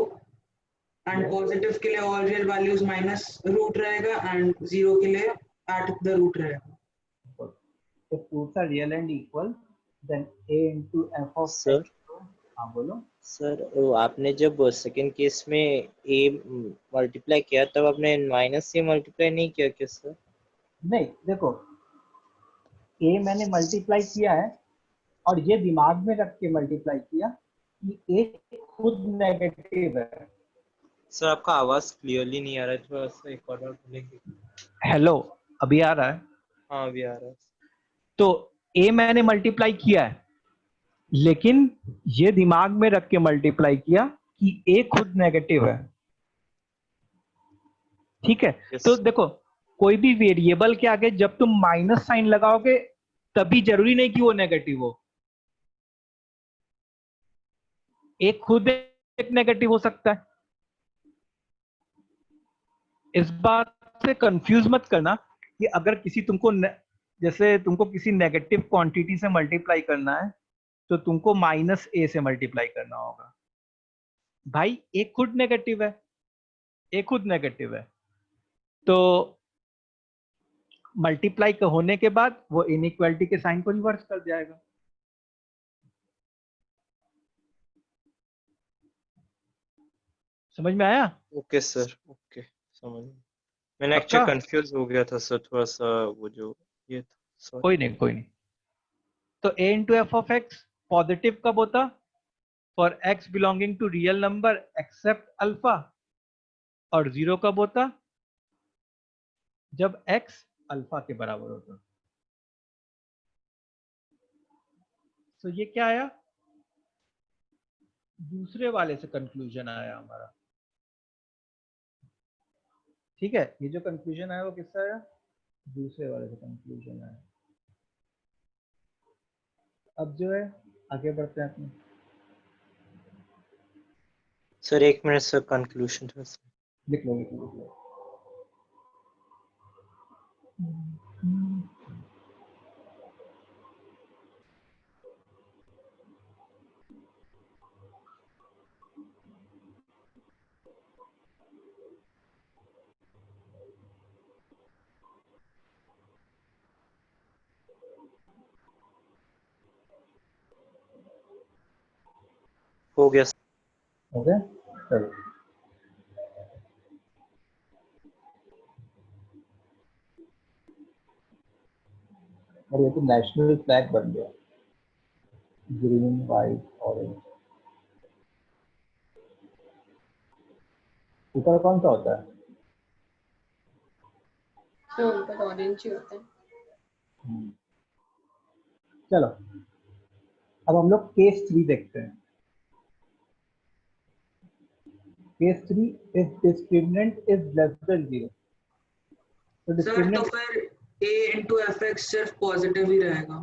and Yes. positive के लिए all real values minus root रहेगा and 0 के लिए at the root रहेगा. If roots are real and equal, then a into f of Sir? x. हाँ बोलो. Sir वो आपने जब सेकंड केस में a मल्टीप्लाई किया तब आपने माइनस से मल्टीप्लाई नहीं किया क्या सर? नहीं, देखो a मैंने मल्टीप्लाई किया है और ये दिमाग में रख के मल्टीप्लाई किया कि a खुद नेगेटिव है. सर आपका आवाज क्लियरली नहीं आ रहा है, थोड़ा सा एक और बोलेंगे? हेलो, अभी आ रहा है? हाँ अभी आ रहा है. तो a मैंने मल्टीप्लाई किया है, लेकिन ये दिमाग में रख के मल्टीप्लाई किया कि a खुद नेगेटिव है. ठीक है. Yes. तो देखो कोई भी वेरिएबल के आगे जब तुम माइनस साइन लगाओगे तभी जरूरी नहीं कि वो नेगेटिव हो. एक खुद एक नेगेटिव हो सकता है. इस बात से कंफ्यूज मत करना कि अगर किसी तुमको जैसे तुमको किसी नेगेटिव क्वांटिटी से मल्टीप्लाई करना है तो तुमको माइनस ए से मल्टीप्लाई करना होगा. भाई एक खुद नेगेटिव है, एक खुद नेगेटिव है, तो मल्टीप्लाई होने के बाद वो इनइक्वालिटी के साइन को रिवर्स कर जाएगा. समझ में आया? ओके सर, ओके समझ में. मैंने पक्का? एक्चुअली कंफ्यूज हो गया था सर थोड़ा सा, वो जो ये था. Sorry. कोई नहीं, कोई नहीं. तो a into F of x positive कब होता? For x belonging to real number except alpha. और 0 कब होता? जब x अल्फा के बराबर होता. तो ये क्या आया? दूसरे वाले से कंक्लूजन आया हमारा. ठीक है, ये जो कंक्लूजन आया वो किससे आया? दूसरे वाले से कंक्लूजन आया. अब जो है आगे बढ़ते हैं अपने. सर एक मिनट सर, कंक्लूजन था सर. लिख लो, लिख लो, लिख लो. हो गया सर. ओके, चलो. और ये तो नेशनल फ्लैग बन गया, ग्रीन वाइट ऑरेंज. ऊपर कौन सा होता है? तो उनका तो ऑरेंज ही होता है. चलो अब हम लोग केस 3 देखते हैं. Case 3 if discriminant is less then 0. तो सर तो डिस्क्रिमिनेंट फिर a into fx सिर्फ पॉजिटिव ही रहेगा.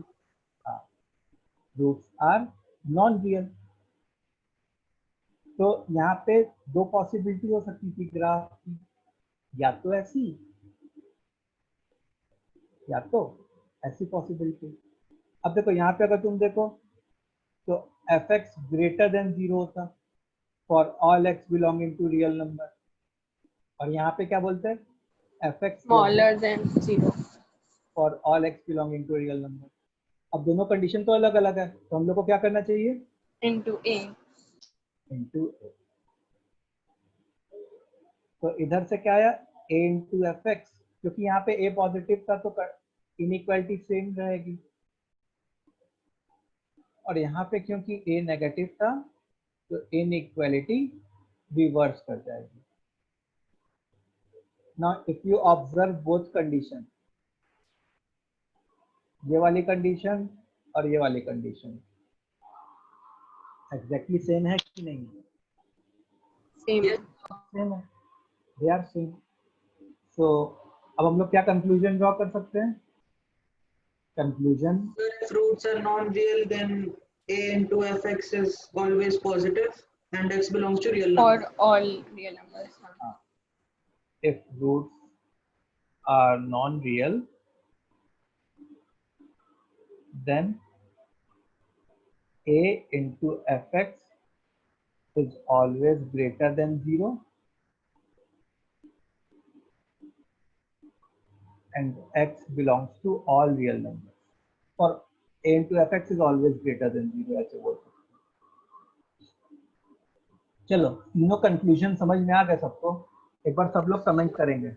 Roots are non real. तो यहाँ पे दो पॉसिबिलिटी हो सकती थी ग्राफ की, या तो ऐसी या तो ऐसी पॉसिबिलिटी. अब देखो यहाँ पे अगर तुम देखो तो fx ग्रेटर देन 0 होता for all x belonging to real number. और यहाँ पे क्या बोलते हैं? fx smaller than 0 for all x belonging to real number. अब दोनों कंडीशन तो अलग अलग है, तो हम लोग को क्या करना चाहिए? into a. इंटू ए. तो इधर से क्या आया? a into F x. क्योंकि यहाँ पे a पॉजिटिव था तो इनइक्वालिटी सेम रहेगी, और यहाँ पे क्योंकि a नेगेटिव था तो इनइक्वालिटी रिवर्स कर जाएगी. Now if you observe both condition, ये वाली कंडीशन और ये वाली कंडीशन एग्जैक्टली सेम है कि नहीं? Same. सेम है, दे आर सेम. सो अब हम लोग क्या कंक्लूजन ड्रॉ कर सकते हैं? Conclusion, If roots are non-real, then a into fx is always positive and x belongs to real number. Or all real numbers. if roots are non-real, then a into fx is always greater than 0 and x belongs to all real numbers. For a into fx is always greater than 0 ऐसे बोल सकते हैं। चलो तीनों conclusion समझ में आ गए सबको? एक बार सब लोग कमेंट करेंगे।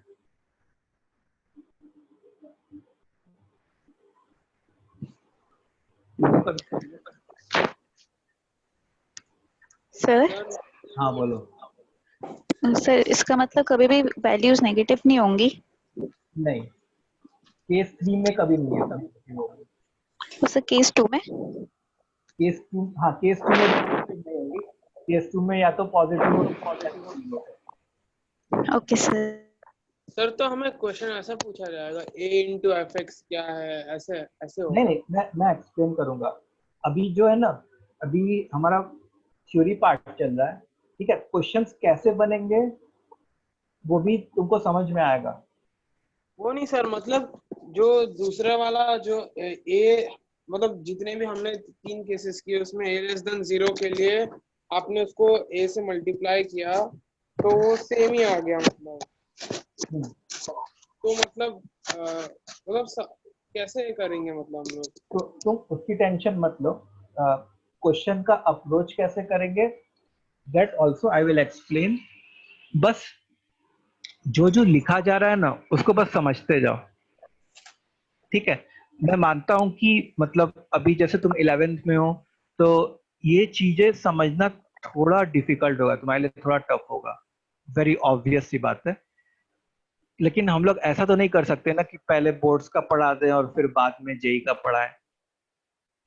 सर हाँ बोलो। सर इसका मतलब कभी भी वैल्यूज नेगेटिव नहीं होंगी? नहीं, केस 3 में कभी नहीं है, कभी होगी। तो सर केस 2 में? केस 2, हाँ केस 2 में नहीं होगी। केस 2 में या तो पॉजिटिव हो। Okay sir. सर तो हमें क्वेश्चन ऐसा पूछा जाएगा a into fx क्या है, ऐसे ऐसे होगा? नहीं, मैं एक्सप्लेन करूंगा। अभी जो है ना, अभी हमारा थ्योरी पार्ट चल रहा है, ठीक है। क्वेश्चंस कैसे बनेंगे वो भी तुमको समझ में आएगा। वो नहीं सर, मतलब जो दूसरा वाला जो ए, मतलब जितने भी हमने 3 केसेस किए उसमें a लेस देन 0 के लिए आपने उसको a से मल्टीप्लाई किया तो वो सेम ही आ गया, मतलब तो मतलब कैसे करेंगे मतलब हम लोग? तो तुम उसकी टेंशन मत लो। क्वेश्चन का अप्रोच कैसे करेंगे that also I will explain. बस जो जो लिखा जा रहा है ना उसको बस समझते जाओ, ठीक है। मैं मानता हूं कि मतलब अभी जैसे तुम 11th में हो तो ये चीजें समझना थोड़ा डिफिकल्ट होगा, तुम्हारे लिए थोड़ा टफ होगा, वेरी ऑब्वियस सी बात है। लेकिन हम लोग ऐसा तो नहीं कर सकते ना कि पहले बोर्ड्स का पढ़ा दें और फिर बाद में जेई का पढ़ाएं।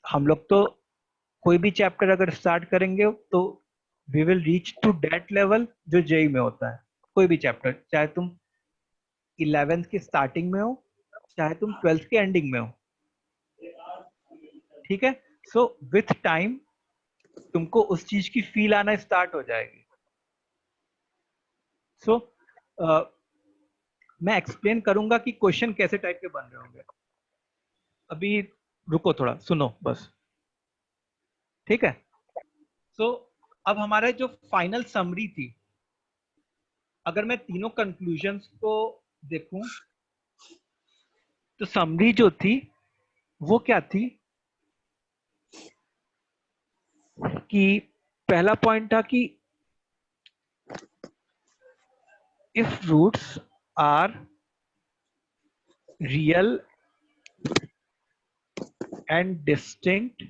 हम लोग तो कोई भी चैप्टर अगर स्टार्ट करेंगे तो we will reach to that level जो जेई में होता है। कोई भी चैप्टर, चाहे तुम 11th की स्टार्टिंग में हो चाहे तुम 12th के एंडिंग में हो, ठीक है। सो विथ टाइम तुमको उस चीज की फील आना स्टार्ट हो जाएगी। सो मैं एक्सप्लेन करूंगा कि क्वेश्चन कैसे टाइप के बन रहे होंगे। अभी रुको थोड़ा सुनो बस, ठीक है। सो अब हमारा जो फाइनल समरी थी, अगर मैं तीनों कंक्लूजन्स को देखूं तो समरी जो थी वो क्या थी कि पहला पॉइंट था कि if roots are real and distinct,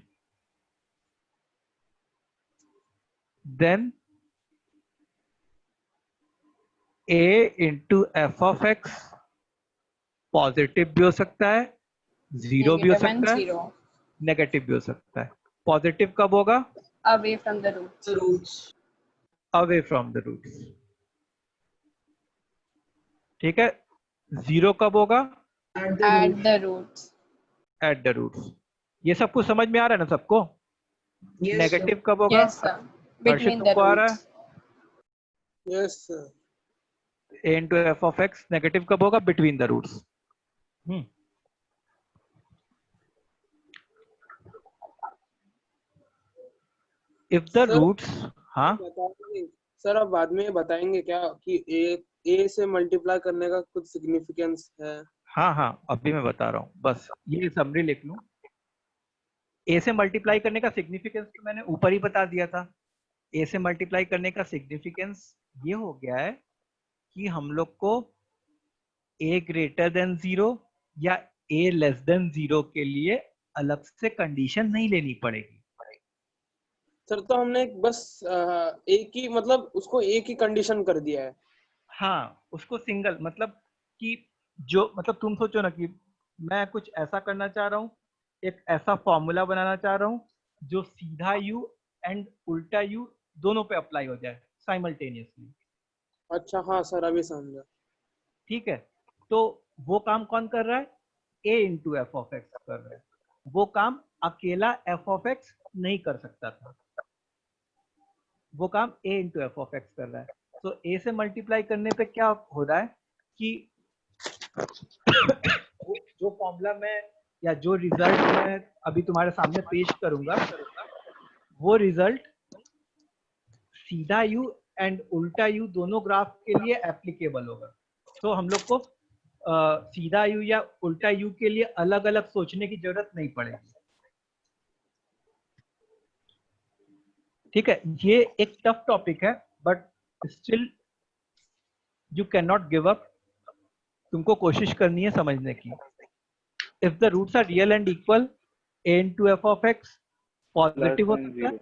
then a into f of x positive भी हो सकता है, जीरो भी हो सकता है, नेगेटिव भी हो सकता है। पॉजिटिव कब होगा? away from the roots. Away from the roots, ठीक है। जीरो कब होगा? At the roots. At the roots. ये सब कुछ समझ में आ रहा है ना सबको? नेगेटिव कब होगा? Yes sir. Between the तुमको आ रहा है? roots. Yes sir. a into f of x negative कब होगा? Between the roots. If the roots, हाँ सर आप बाद में बताएंगे क्या कि ए से मल्टीप्लाई करने का कुछ सिग्निफिकेंस है? हाँ अभी मैं बता रहा हूँ, बस ये समरी लिख लूं। ए से मल्टीप्लाई करने का सिग्निफिकेंस तो मैंने ऊपर ही बता दिया था। ए से मल्टीप्लाई करने का सिग्निफिकेंस ये हो गया है कि हम लोग को ए ग्रेटर देन 0 या ए लेस देन 0 के लिए अलग से कंडीशन नहीं लेनी पड़ेगी। सर तो हमने बस एक ही, मतलब उसको एक ही कंडीशन कर दिया है। हाँ, उसको सिंगल, मतलब कि जो, मतलब तुम सोचो ना कि मैं कुछ ऐसा करना चाह रहा हूँ, एक ऐसा फॉर्मूला बनाना चाह रहा हूँ जो सीधा यू एंड उल्टा यू दोनों पे अप्लाई हो जाए साइमल्टेनियसली। अच्छा हाँ सर, अभी समझा। ठीक है, तो वो काम कौन कर रहा है? a into F of x कर रहा है। वो काम अकेला एफ ऑफ एक्स नहीं कर सकता था, वो काम a into F of x कर रहा है। तो a से मल्टीप्लाई करने पे क्या हो रहा है कि जो फॉर्मूला में या जो रिजल्ट मैं अभी तुम्हारे सामने पेश करूंगा, वो रिजल्ट सीधा यू एंड उल्टा यू दोनों ग्राफ के लिए एप्लीकेबल होगा। तो हम लोग को सीधा यू या उल्टा यू के लिए अलग अलग सोचने की जरूरत नहीं पड़ेगी। ठीक है, ये एक टफ टॉपिक है, but still you can not give up. तुमको कोशिश करनी है समझने की। If the roots are real and equal, a into f of x positive हो सकता है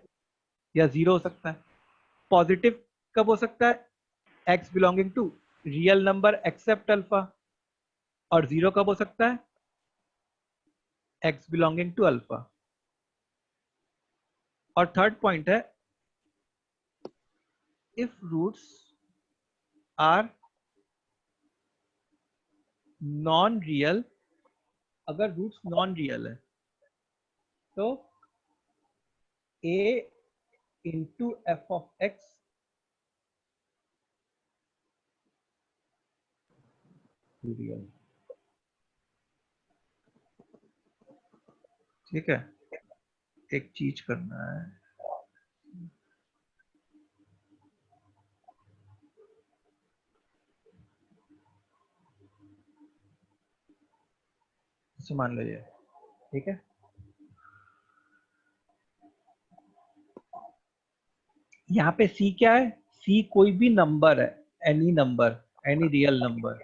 या जीरो हो सकता है। पॉजिटिव कब हो सकता है? x belonging to real number except alpha. और जीरो कब हो सकता है? x belonging to alpha. और थर्ड पॉइंट है, if roots are non real, अगर रूट्स नॉन रियल है तो a into F of x real. ठीक है, एक चीज करना है, मान लो ये। ठीक है, यहाँ पे c क्या है? c कोई भी नंबर है, any number, any real number.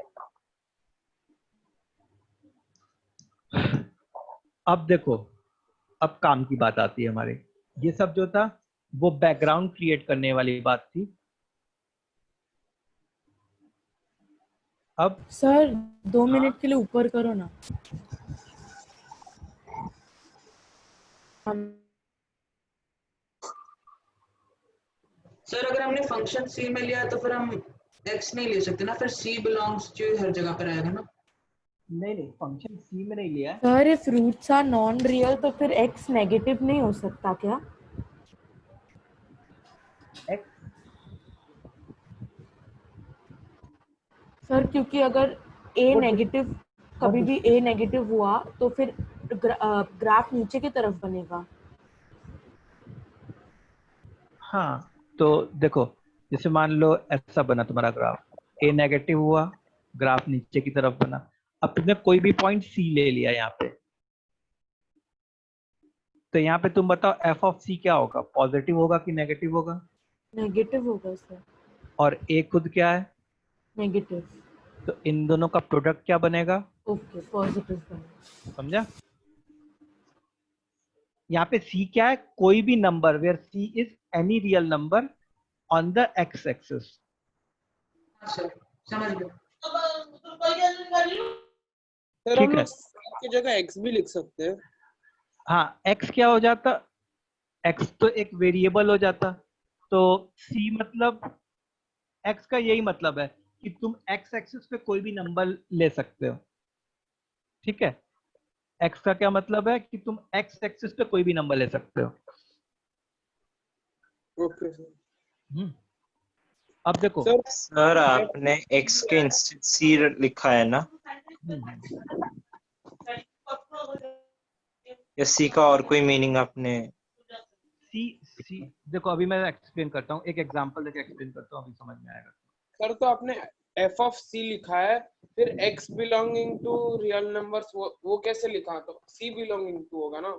अब देखो, अब काम की बात आती है हमारे। ये सब जो था वो बैकग्राउंड क्रिएट करने वाली बात थी। अब सर 2 मिनट के लिए ऊपर करो ना। सर अगर हमने फंक्शन c में लिया तो फिर हम x नहीं ले सकते ना, फिर c बिलोंग्स टू हर जगह पर आएगा ना। नहीं, फंक्शन c में नहीं लिया है। Sir if roots are non real तो फिर x नेगेटिव नहीं हो सकता क्या? x सर क्योंकि अगर a नेगेटिव, कभी भी a नेगेटिव हुआ तो फिर ग्राफ नीचे की तरफ बनेगा। हाँ, तो देखो, जैसे मान लो ऐसा बना तुम्हारा ग्राफ, a नेगेटिव हुआ, ग्राफ नीचे की तरफ बना। अब तुमने कोई भी पॉइंट c ले लिया यहाँ पे, तो यहाँ पे तुम बताओ f ऑफ c क्या होगा? पॉजिटिव होगा कि नेगेटिव होगा? नेगेटिव होगा सर। और a खुद क्या है? नेगेटिव। तो इन दोनों का प्रोडक्ट क्या बनेगा? ओके, पॉजिटिव बनेगा। समझा? यहाँ पे c क्या है? कोई भी number where c is any real number on the x axis. Sir समझ गया। सर हम लोग की जगह x भी लिख सकते हैं। हाँ, x क्या हो जाता? x तो एक वेरिएबल हो जाता। तो c मतलब, x का यही मतलब है कि तुम x एक्सिस पे कोई भी नंबर ले सकते हो। ठीक है, x का क्या मतलब है कि तुम x एक्सिस पे कोई भी नंबर ले सकते हो। Okay sir. अब देखो सर आपने x के इंस्टेंट c लिखा है ना, या c का और कोई मीनिंग आपने? सी देखो, अभी मैं एक्सप्लेन करता हूँ, एक एग्जांपल देके एक्सप्लेन करता हूँ, अभी समझ में आएगा। सर तो आपने f ऑफ c लिखा है, फिर x belonging to real numbers वो कैसे लिखा? तो c बिलोंगिंग टू होगा ना।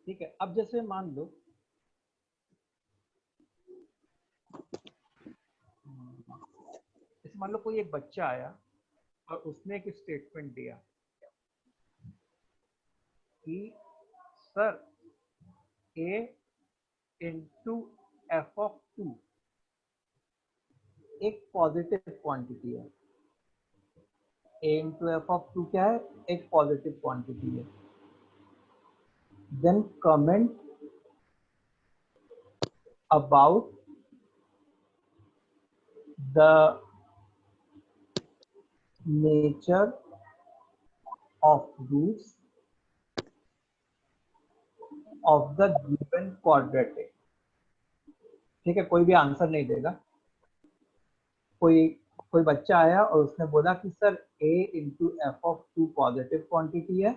ठीक है, अब जैसे मान लो कोई एक बच्चा आया और उसने एक स्टेटमेंट दिया कि sir a into F of 2 एक पॉजिटिव क्वांटिटी है। a इंटू एफ ऑफ 2 क्या है? एक पॉजिटिव क्वांटिटी है। Then comment about the nature of roots of the given quadratic. ठीक है, कोई भी आंसर नहीं देगा। कोई बच्चा आया और उसने बोला कि sir a into F of two positive quantity है,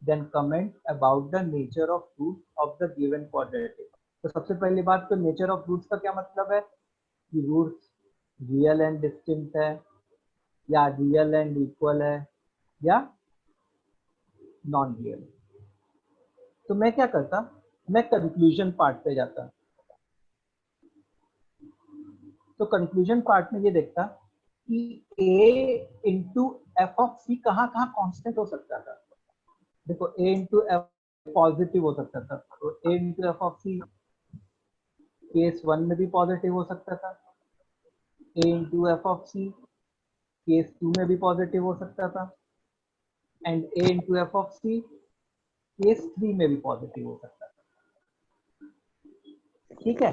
then comment about the nature of root of the given quadratic. तो सबसे पहली बात तो नेचर ऑफ रूट्स का क्या मतलब है कि रूट्स रियल एंड डिस्टिंक्ट है, या रियल एंड इक्वल है, या नॉन रियल। तो मैं क्या करता, मैं कंक्लूजन पार्ट पे जाता। तो कंक्लूजन पार्ट में ये देखता कि a इंटू एफ ऑफ सी कहाँ कहाँ कांस्टेंट हो सकता था। देखो a इंटू एफ पॉजिटिव हो सकता था, तो a into F of c case 1 में भी पॉजिटिव हो सकता था, a into F of c case 2 में भी पॉजिटिव हो सकता था, and a into F of c case 3 में भी पॉजिटिव हो सकता था। ठीक है,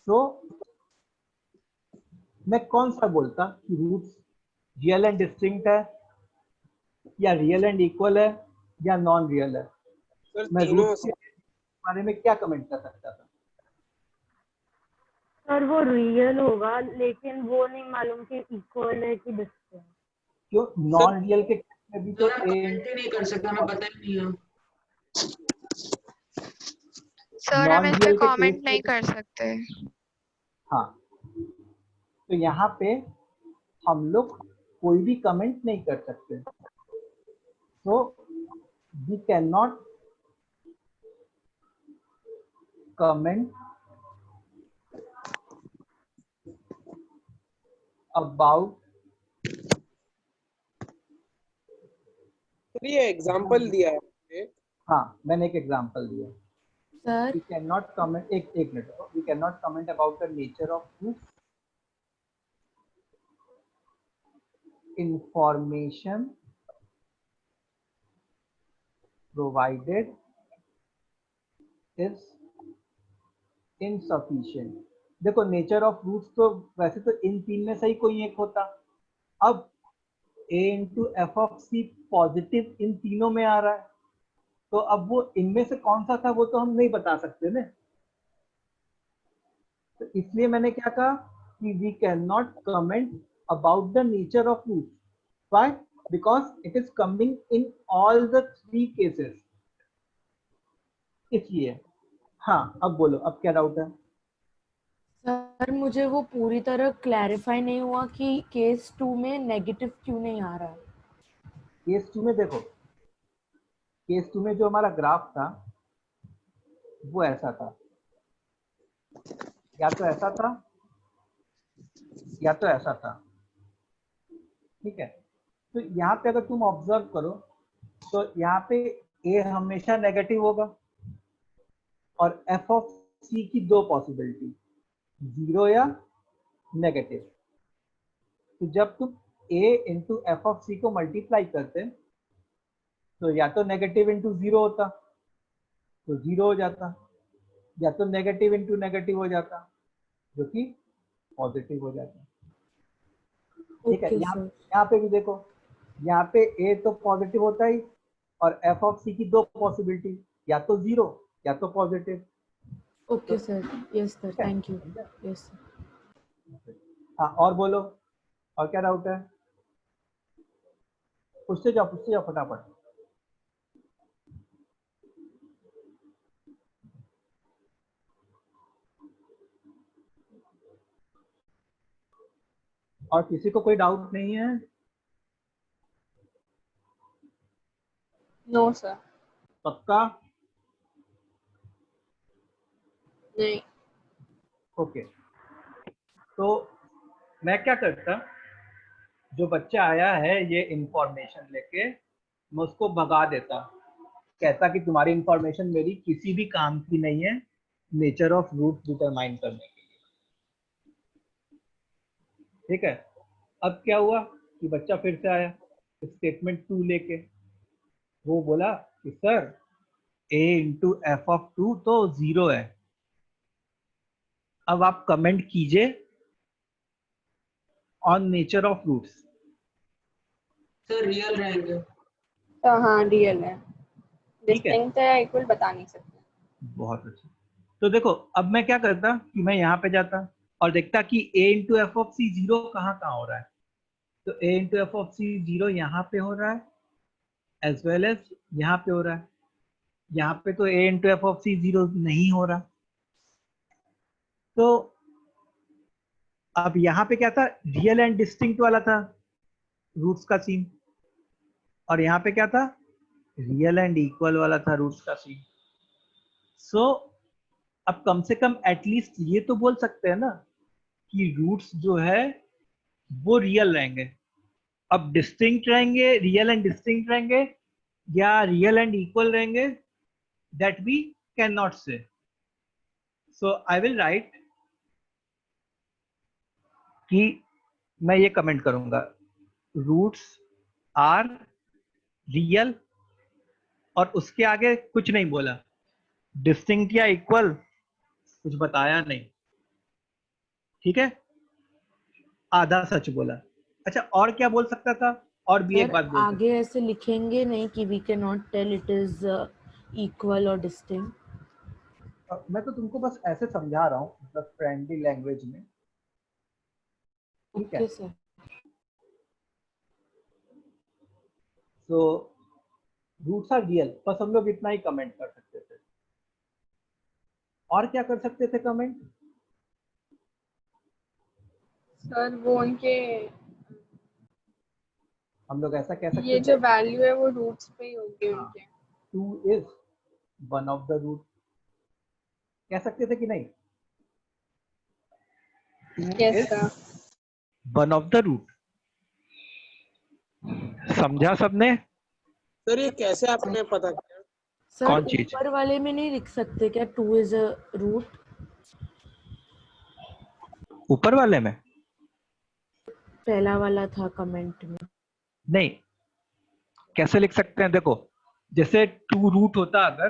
तो मैं कौन सा बोलता कि रूट्स रियल एंड डिस्टिंक्ट है, या रियल एंड इक्वल है, या नॉन रियल है। मैं रूट्स के बारे में क्या कमेंट कर सकता था? सर वो रियल होगा, लेकिन वो नहीं मालूम कि इक्वल है कि डिस्टिंक्ट। क्यों? नॉन रियल के केस में भी तो कमेंट ही नहीं कर सकता, हमें पता ही नहीं है। सर हम इस पे कमेंट नहीं कर सकते। हाँ, तो यहाँ पे हम लोग कोई भी कमेंट नहीं कर सकते। तो we can not comment about. ये एग्जांपल दिया है। हाँ, मैंने एक एग्जांपल दिया। Sir we can not comment, एक minute, we can not comment about the nature of proof information provided is insufficient। देखो नेचर ऑफ रूट्स तो वैसे तो इन तीन में से ही कोई एक होता। अब a into F of c positive इन तीनों में आ रहा है, तो अब वो इनमें से कौन सा था वो तो हम नहीं बता सकते ना। तो इसलिए मैंने क्या कहा कि we can not comment about the nature of roots. Why? Because it is coming in all the three cases. इसलिए हाँ, अब बोलो, अब क्या डाउट है? सर मुझे वो पूरी तरह क्लैरिफाई नहीं हुआ कि केस 2 में नेगेटिव क्यों नहीं आ रहा है। केस 2 में देखो, केस 2 में जो हमारा ग्राफ था वो ऐसा था, या तो ऐसा था या तो ऐसा था। ठीक है, तो यहाँ पे अगर तुम ऑब्जर्व करो तो यहाँ पे a हमेशा नेगेटिव होगा और f ऑफ c की दो पॉसिबिलिटी, 0 या नेगेटिव। तो जब तुम a इंटू एफ ऑफ सी को मल्टीप्लाई करते तो या तो नेगेटिव इंटू 0 होता तो 0 हो जाता, या तो नेगेटिव इंटू नेगेटिव हो जाता जो कि पॉजिटिव हो जाता। ठीक है, यहाँ पे भी देखो, यहाँ पे a तो पॉजिटिव होता ही और f ऑफ c की दो पॉसिबिलिटी, या तो 0 या तो positive. Okay sir, yes sir, thank you. Yes sir. हाँ, और बोलो, और क्या डाउट है? पूछते जाओ फटाफट। और किसी को कोई डाउट नहीं है? No sir. पक्का? नहीं। ओके, तो मैं क्या करता, जो बच्चा आया है ये इंफॉर्मेशन लेके, मैं उसको भगा देता, कहता कि तुम्हारी इंफॉर्मेशन मेरी किसी भी काम की नहीं है नेचर ऑफ रूट डिटरमाइन करने के लिए। ठीक है, अब क्या हुआ कि बच्चा फिर से आया स्टेटमेंट 2 लेके, वो बोला कि sir a into F of 2 तो 0 है। अब आप कमेंट कीजिए on nature of roots. Sir real रहेंगे। तो हाँ रियल है, ठीक है, डिस्टिंक्ट है इक्वल बता नहीं सकते। बहुत अच्छा। तो देखो अब मैं क्या करता कि मैं यहाँ पे जाता और देखता कि a into F of c zero कहाँ कहाँ हो रहा है। तो a into F of c zero यहाँ पे हो रहा है एज वेल एज यहाँ पे हो रहा है। यहाँ पे तो a into F of c zero नहीं हो रहा। तो अब यहाँ पे क्या था, रियल एंड डिस्टिंक्ट वाला था रूट्स का सीन, और यहाँ पे क्या था, रियल एंड इक्वल वाला था रूट्स का सीन। सो अब कम से कम एटलीस्ट ये तो बोल सकते हैं ना कि रूट्स जो है वो रियल रहेंगे। अब डिस्टिंक्ट रहेंगे, रियल एंड डिस्टिंक्ट रहेंगे या रियल एंड इक्वल रहेंगे, दैट वी कैन नॉट से। सो आई विल राइट कि मैं ये कमेंट करूंगा, रूट्स आर रियल, और उसके आगे कुछ नहीं बोला, डिस्टिंक्ट या इक्वल कुछ बताया नहीं, ठीक है, आधा सच बोला। अच्छा और क्या बोल सकता था, और भी एक बात बोल आगे ऐसे लिखेंगे नहीं कि we can not tell it is equal और डिस्टिंक्ट। मैं तो तुमको बस ऐसे समझा रहा हूँ, मतलब फ्रेंडली लैंग्वेज में, ठीक है। तो रूट्स आर रियल, बस हम लोग इतना ही कमेंट कर सकते थे। और क्या कर सकते थे कमेंट? सर वो उनके हम लोग ऐसा कह सकते ये थे, जो वैल्यू है वो रूट्स पे ही होगी उनके। 2 is one of the root, कह सकते थे कि नहीं? Yes sir, one of the root. समझा सबने? सर ये कैसे आपने पता किया? सर कौन चीज? ऊपर वाले में नहीं लिख सकते क्या 2 इज अ रूट? ऊपर वाले में पहला वाला था कमेंट में। नहीं, कैसे लिख सकते हैं? देखो जैसे 2 रूट होता अगर,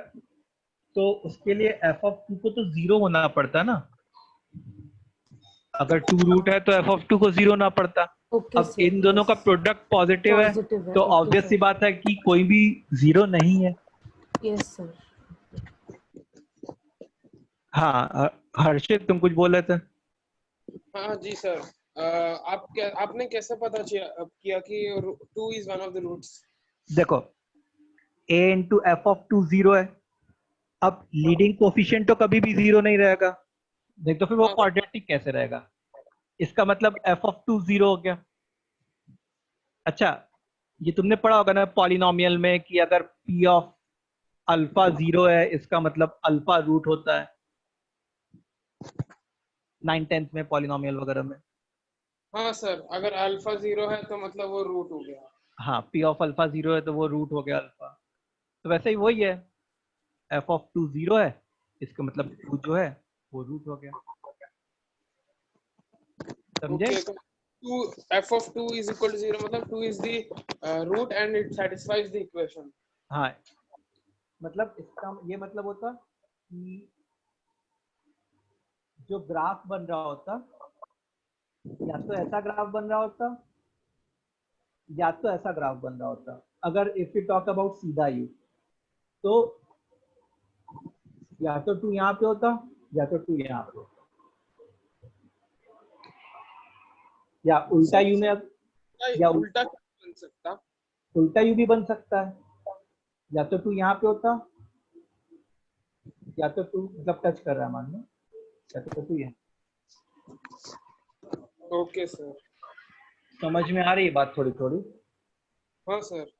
तो उसके लिए एफ ऑफ 2 को तो 0 होना पड़ता ना। अगर 2 रूट है तो एफ ऑफ 2 को 0 होना पड़ता। अब इन दोनों का प्रोडक्ट पॉजिटिव है, तो ऑब्वियस सी बात है कि कोई भी 0 नहीं है। Yes sir. हाँ हर्षित तुम कुछ बोल रहे थे? हाँ जी सर, आपने कैसे पता किया कि 2 is one of the roots? देखो a इंटू एफ ऑफ 2 0 है। अब लीडिंग कोफिशिएंट तो कभी भी 0 नहीं रहेगा, नहीं तो फिर वो क्वाड्रेटिक कैसे रहेगा? इसका मतलब एफ ऑफ 2 0 हो गया। अच्छा ये तुमने पढ़ा होगा ना पॉलिनोमियल में कि अगर p ऑफ अल्फा 0 है, इसका मतलब अल्फा रूट होता है, 9/10 में पॉलिनोमियल वगैरह में। हाँ सर, अगर अल्फा 0 है तो मतलब वो रूट हो गया। हाँ p ऑफ अल्फा 0 है तो वो रूट हो गया अल्फा। तो वैसे ही वही है, एफ ऑफ 2 0 है, इसका मतलब 2 जो है वो रूट हो गया। समझे? f of 2 is equal to 0 मतलब 2 is the root and it satisfies the equation। हाँ मतलब इसका ये मतलब होता कि जो ग्राफ बन रहा होता, या तो ऐसा ग्राफ बन रहा होता या तो ऐसा ग्राफ बन रहा होता। अगर इफ यू टॉक अबाउट सीधा यू, तो या तो 2 यहाँ पे होता या तो 2 यहाँ पे होता, या उल्टा यू में, या उल्टा बन सकता, उल्टा यू भी बन सकता है। या तो 2 यहाँ पे होता या तो 2 मतलब टच कर रहा है मान लो, या तो 2 यहाँ। ओके सर, समझ में आ रही है बात थोड़ी थोड़ी? हाँ सर।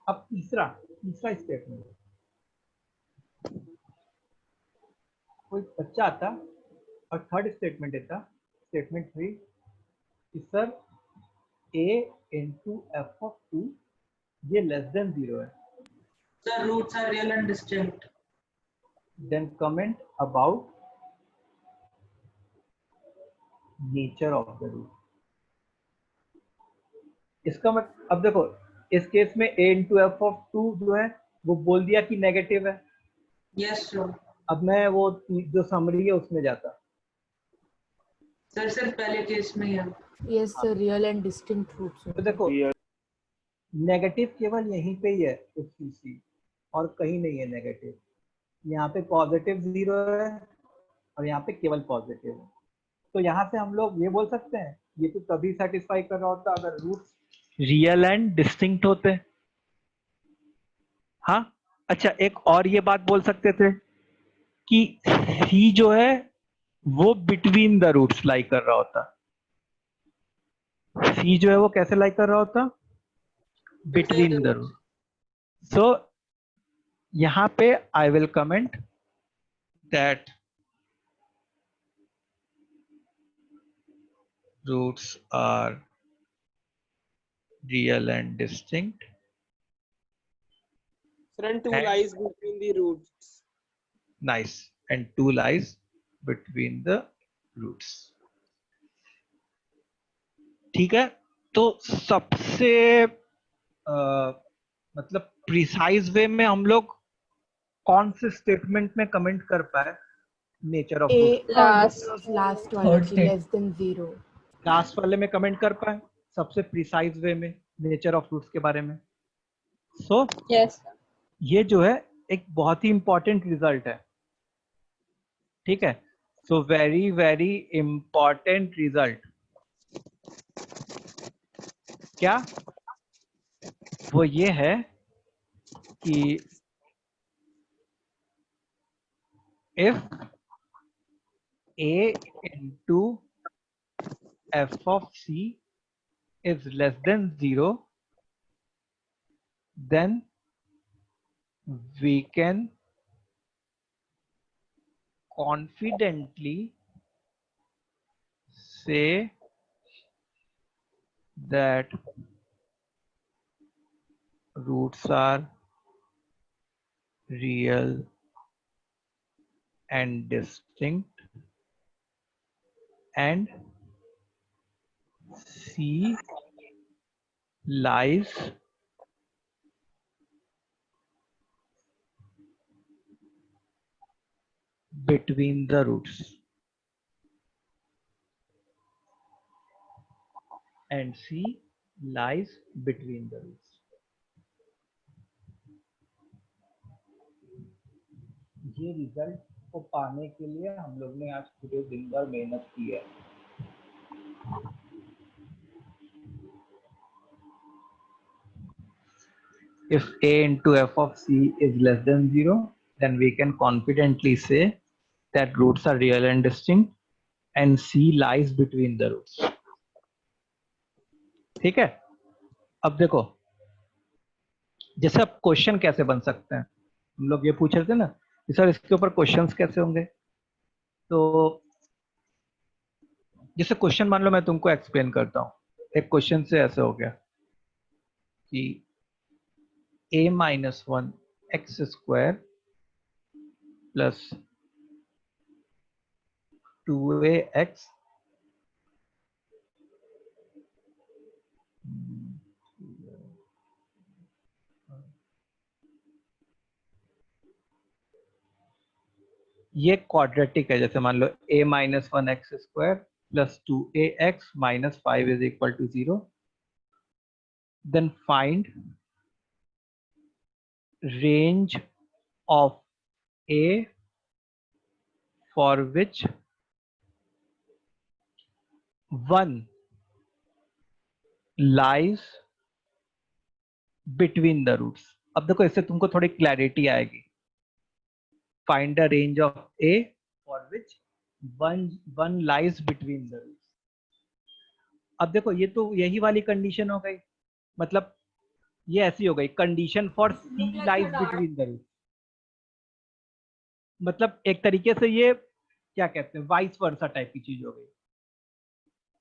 अब तीसरा स्टेटमेंट, कोई बच्चा आता और थर्ड स्टेटमेंट देता, स्टेटमेंट 3 कि sir a into F of 2 ये लेस देन 0 है। The roots are real and distinct. Then comment about nature of the root. इसका मतलब अब देखो इस केस में a इंटू एफ ऑफ 2 जो है वो बोल दिया कि नेगेटिव है। Yes sir. अब मैं वो जो समरी है उसमें जाता। सर सिर्फ पहले केस में ही है। Yes, sir. Real and distinct roots. तो देखो नेगेटिव केवल यहीं पे ही है इस CC, और कहीं नहीं है नेगेटिव। यहाँ पे पॉजिटिव 0 है और यहाँ पे केवल पॉजिटिव है। तो यहाँ से हम लोग ये बोल सकते हैं ये तो तभी सेटिस्फाई कर रहा होता अगर रूट्स रियल एंड डिस्टिंक्ट होते। हाँ अच्छा, एक और ये बात बोल सकते थे कि C जो है वो बिटवीन द रूट्स लाई कर रहा होता। C जो है वो कैसे लाई कर रहा होता? Between the root. सो यहाँ पे I will comment that roots are real and distinct. Friend, 2 lies between the roots. Nice. And 2 lies between the roots. ठीक है, तो सबसे मतलब प्रिसाइज वे में हम लोग कौन से स्टेटमेंट में कमेंट कर पाए नेचर ऑफ लास्ट वाला लेस देन 0। लास्ट वाले में कमेंट कर पाए सबसे प्रिसाइज वे में नेचर ऑफ रूट्स के बारे में। सो यस ये जो है एक बहुत ही इंपॉर्टेंट रिजल्ट है। ठीक है, so very very important result क्या वो ये है कि if a into f of c is less than 0, then we can confidently say that roots are real and distinct and C lies between the roots and C lies between the roots. ये result को पाने के लिए हम लोग ने आज पूरे दिन भर मेहनत की है। If a into f of c is less than 0, then we can confidently say that roots are real and distinct and c lies between the roots. ठीक है, अब देखो जैसे अब क्वेश्चन कैसे बन सकते हैं, हम लोग ये पूछ रहे थे ना कि सर इसके ऊपर क्वेश्चंस कैसे होंगे। तो जैसे क्वेश्चन मान लो मैं तुमको एक्सप्लेन करता हूँ। एक क्वेश्चन से ऐसे हो गया कि a-1 x square plus 2ax ये क्वाड्रेटिक है। जैसे मान लो a-1 x square plus 2ax minus 5 is equal to 0. Then find range of a for which 1 lies between the roots. अब देखो इससे तुमको थोड़ी क्लैरिटी आएगी। Find the range of a for which one lies between the roots. अब देखो ये तो यही वाली कंडीशन हो गई, मतलब ये ऐसी हो गई condition for c lies between the roots। मतलब एक तरीके से ये क्या कहते हैं वाइस वर्सा टाइप की चीज हो गई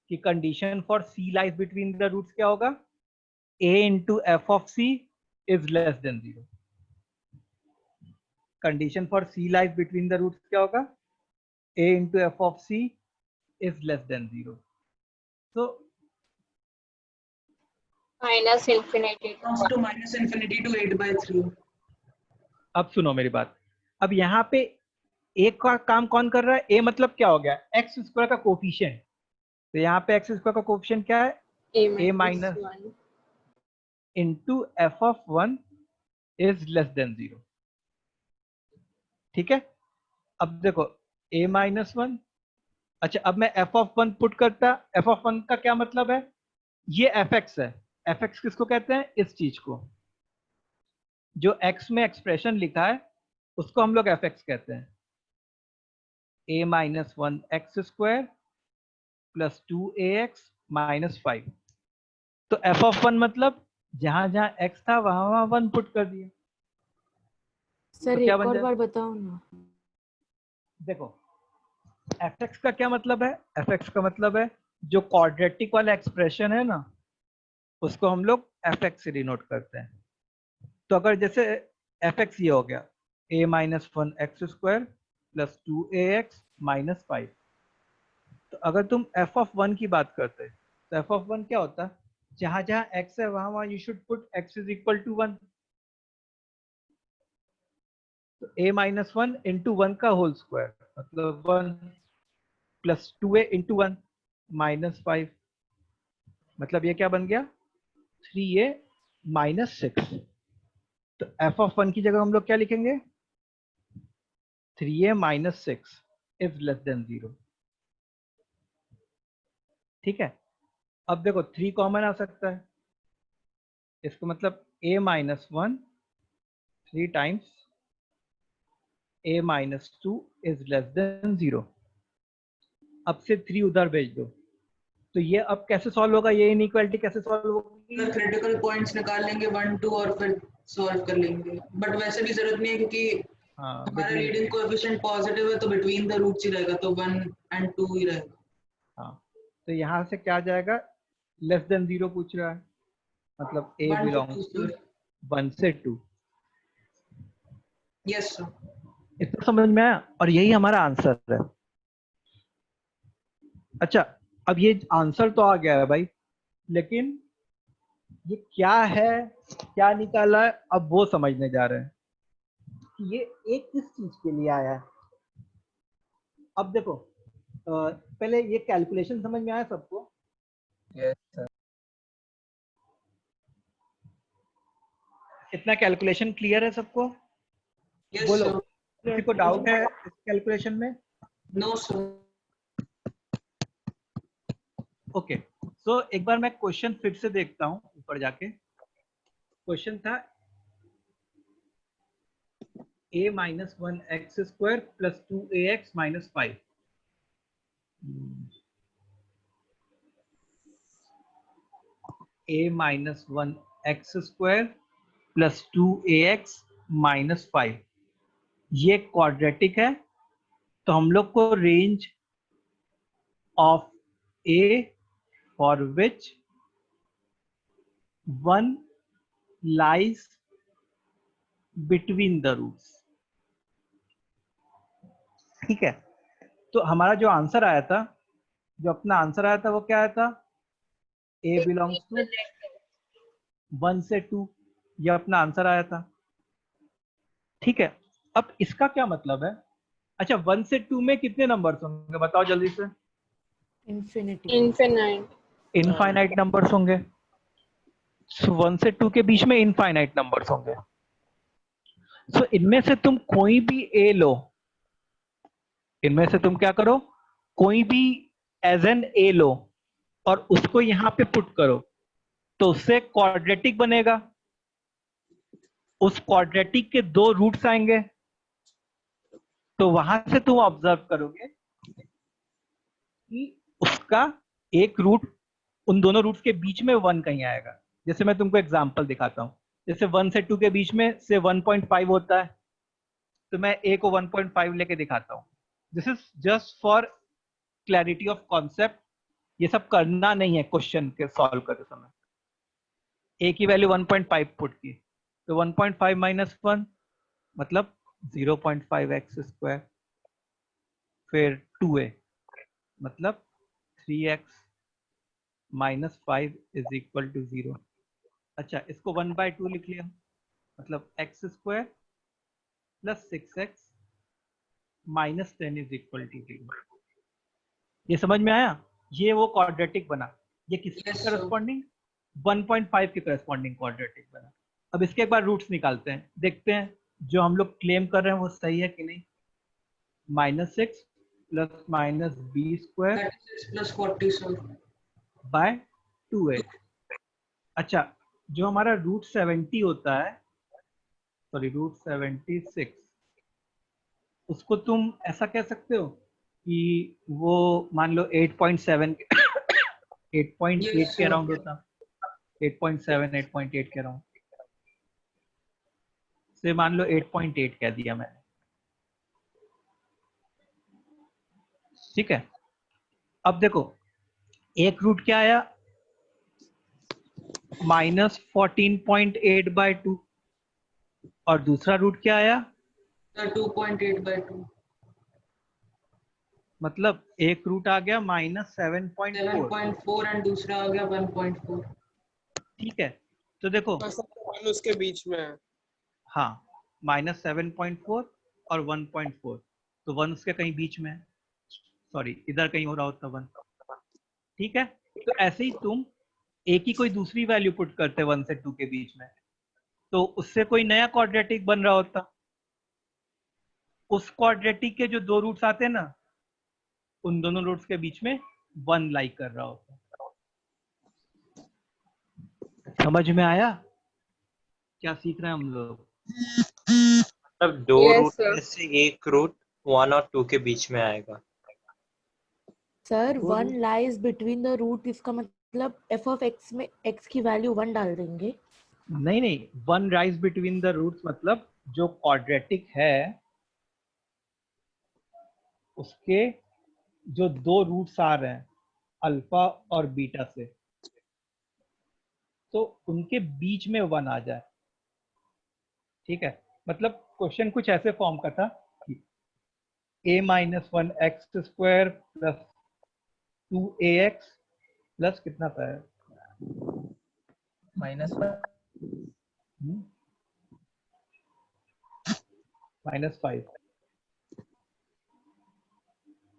कि condition for c lies between the roots क्या होगा, a into f of c is less than 0। Condition for c lies between the roots क्या होगा, a into f of c is less than 0। so minus infinity to minus infinity to 8/3। अब सुनो मेरी बात, अब यहाँ पे एक का काम कौन कर रहा है, a मतलब क्या हो गया x स्क्वायर का कोफिशिएंट। तो यहाँ पे एक्स स्क्वायर का कोएफिशिएंट क्या है? a a minus 1 into F of 1 is less then 0। ठीक है, अब देखो a माइनस 1। अच्छा, अब मैं f ऑफ 1 पुट करता, f ऑफ 1 का क्या मतलब है? ये fx है। fx किसको कहते हैं? इस चीज को, जो x में एक्सप्रेशन लिखा है उसको हम लोग fx कहते हैं। a minus 1 x square plus 2ax minus 5। तो f ऑफ 1 मतलब जहां जहां x था वहां वहां 1 पुट कर दिया। सर तो क्या एक बन और जाए? बार बताओ ना। देखो fx का क्या मतलब है? fx का मतलब है जो क्वाड्रेटिक वाला एक्सप्रेशन है ना, उसको हम लोग fx से डिनोट करते हैं। तो अगर जैसे fx ये हो गया a minus 1 x square plus 2ax minus 5। तो अगर तुम f ऑफ 1 की बात करते तो f ऑफ 1 क्या होता? जहां जहां x है वहां वहां you should put x is equal to 1। तो a माइनस 1 इंटू 1 का होल स्क्वायर मतलब 1 प्लस 2a इंटू 1 माइनस 5, मतलब ये क्या बन गया? 3a minus 6। तो f ऑफ 1 की जगह हम लोग क्या लिखेंगे? 3a minus 6 is less then 0। ठीक है, अब देखो 3 कॉमन आ सकता है, इसको मतलब a minus 1 3 times a minus 2 is less then 0। अब से 3 उधर भेज दो, तो ये अब कैसे सॉल्व होगा? ये इनइक्वालिटी कैसे सॉल्व होगी? क्रिटिकल पॉइंट्स निकाल लेंगे 1 2 और फिर सॉल्व कर लेंगे। बट वैसे भी जरूरत नहीं है क्योंकि हाँ, हमारा लीडिंग कोएफिशिएंट पॉजिटिव है तो बिटवीन द रूट्स ही रहेगा, तो 1 एंड 2 ही रहेगा। हाँ, तो यहाँ से क्या जाएगा? लेस देन 0 पूछ रहा है, मतलब a 1 to 2 belongs to sir. 1 से 2। Yes sir. इतना समझ में आया? और यही हमारा आंसर है। अच्छा, अब ये आंसर तो आ गया है भाई, लेकिन ये क्या है, क्या निकाला है, अब वो समझने जा रहे हैं कि ये एक किस चीज के लिए आया है। अब देखो पहले ये कैलकुलेशन समझ में आया सबको? Yes sir. इतना कैलकुलेशन क्लियर है सबको? यस बोलो, सर। किसी को डाउट है इस कैलकुलेशन में? No sir. ओके, सो एक बार मैं क्वेश्चन फिर से देखता हूँ ऊपर जाके। क्वेश्चन था a minus 1 x square plus 2ax minus 5। a minus 1 x square plus 2ax minus 5 ये क्वाड्रेटिक है, तो हम लोग को range of a for which 1 lies between the roots. ठीक है, तो हमारा जो आंसर आया था, जो अपना आंसर आया था वो क्या आया था? a बिलोंग्स टू 1 से 2, ये अपना आंसर आया था। ठीक है, अब इसका क्या मतलब है? अच्छा, 1 से 2 में कितने नंबर्स होंगे बताओ जल्दी से? इन्फिनिटी। इनफाइनाइट नंबर्स होंगे। 1 से 2 के बीच में इनफाइनाइट नंबर्स होंगे। सो इनमें से तुम कोई भी ए लो, इनमें से तुम क्या करो, कोई भी एज एन ए लो और उसको यहां पे पुट करो, तो उससे क्वाड्रेटिक बनेगा। उस क्वाड्रेटिक के 2 रूट्स आएंगे, तो वहां से तुम ऑब्जर्व करोगे कि उसका एक रूट, उन दोनों रूट्स के बीच में 1 कहीं आएगा। जैसे मैं तुमको एग्जांपल दिखाता हूं, जैसे 1 से 2 के बीच में से 1.5 होता है, तो मैं a को 1.5 लेके दिखाता हूं। This is just for clarity of concept, ये सब करना नहीं है क्वेश्चन के सॉल्व करते समय। a की वैल्यू 1.5 पुट की, तो 1.5 माइनस 1 मतलब 0.5 एक्स स्क्वायर, फिर 2a मतलब 3x minus 5 is equal to 0। अच्छा, इसको 1/2 लिख लिया, मतलब x square plus 6x minus 10 is equal to 0। ये समझ में आया? ये वो क्वाड्रेटिक बना, ये किसके Yes, करस्पॉन्डिंग 1.5 के करस्पॉन्डिंग क्वाड्रेटिक बना। अब इसके एक बार रूट्स निकालते हैं, देखते हैं जो हम लोग क्लेम कर रहे हैं वो सही है कि नहीं। -6 plus minus b square 36 plus 40, sir. By 2a। अच्छा, जो हमारा रूट 70 होता है, सॉरी रूट 76, उसको तुम ऐसा कह सकते हो कि वो मान लो 8.7 8.8 Yes, के sir. अराउंड होता, 8.7 8.8 के अराउंड से मान लो 8.8 कह दिया मैंने, ठीक है। अब देखो एक रूट क्या आया, -14.8/2, और दूसरा रूट क्या आया, Sir, 2.8/2. मतलब एक रूट आ गया -7.4, 7.4 and दूसरा आ गया 1.4. ठीक है। तो देखो वन उसके बीच में है। हाँ, -7.4 और 1.4, तो 1 उसके कहीं बीच में है, सॉरी इधर कहीं हो रहा होता 1, ठीक है। तो ऐसे ही तुम एक ही कोई दूसरी वैल्यू पुट करते 1 से 2 के बीच में, तो उससे कोई नया क्वाड्रेटिक बन रहा होता। उस क्वाड्रेटिक के जो दो रूट्स आते हैं ना, उन दोनों रूट्स के बीच में 1 लाई कर रहा होता। समझ में आया क्या सीख रहे हैं हम लोग? मतलब दो Yes, रूट sir. में से एक रूट 1 और 2 के बीच में आएगा। Sir 1 lies between the root, इसका मतलब f ऑफ x में x की वैल्यू 1 डाल देंगे। नहीं नहीं, 1 राइज बिटवीन द रूट्स मतलब जो क्वाड्रेटिक है उसके जो दो रूट्स आ रहे हैं अल्फा और बीटा से, तो उनके बीच में 1 आ जाए, ठीक है। मतलब क्वेश्चन कुछ ऐसे फॉर्म का था कि a-1x² प्लस 2ax प्लस कितना था -5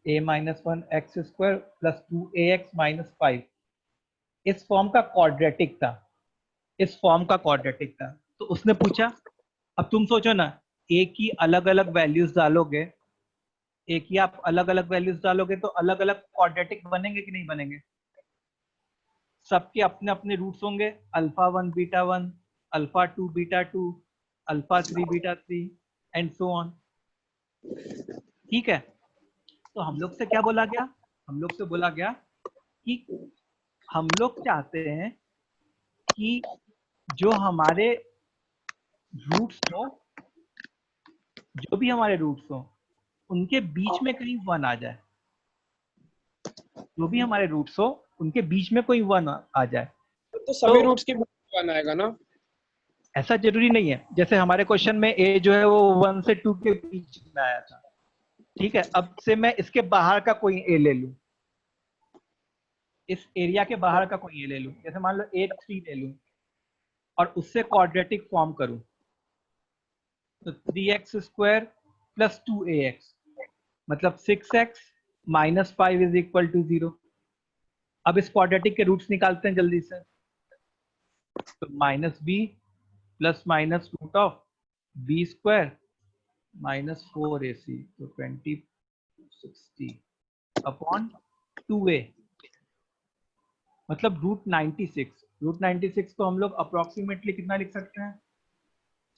a-1x² प्लस 2ax माइनस 5 इस फॉर्म का क्वाड्रेटिक था, इस फॉर्म का क्वाड्रेटिक था। तो उसने पूछा, अब तुम सोचो ना, एक ही अलग अलग वैल्यूज डालोगे, एक ही आप अलग अलग वैल्यूज डालोगे तो अलग अलग क्वाड्रेटिक बनेंगे कि नहीं बनेंगे? सबके अपने अपने रूट्स होंगे, α1 β1, α2 β2, α3 β3 एंड सो ऑन, ठीक है। तो हम लोग से क्या बोला गया, हम लोग से बोला गया कि हम लोग चाहते हैं कि जो हमारे रूट्स हो, जो भी हमारे रूट्स हो उनके बीच में कहीं 1 आ जाए, जो भी हमारे रूट्स हो उनके बीच में कोई 1 आ जाए। तो सभी रूट्स के बीच में 1 आएगा ना? ऐसा जरूरी नहीं है, जैसे हमारे क्वेश्चन में a जो है वो 1 से 2 के बीच में आया था, ठीक है। अब से मैं इसके बाहर का कोई a ले लूं, इस एरिया के बाहर का कोई a ले लूं, जैसे मान लो a3 ले लूं और उससे क्वाड्रेटिक फॉर्म करूं, तो 3x² प्लस 2ax मतलब 6x minus 5 is equal to 0। अब इस क्वाड्रेटिक के रूट्स निकालते हैं जल्दी से, तो -b plus minus root of b² minus 4ac, तो 2060 अपॉन 2a मतलब √96। √96 को हम लोग अप्रोक्सीमेटली कितना लिख सकते हैं,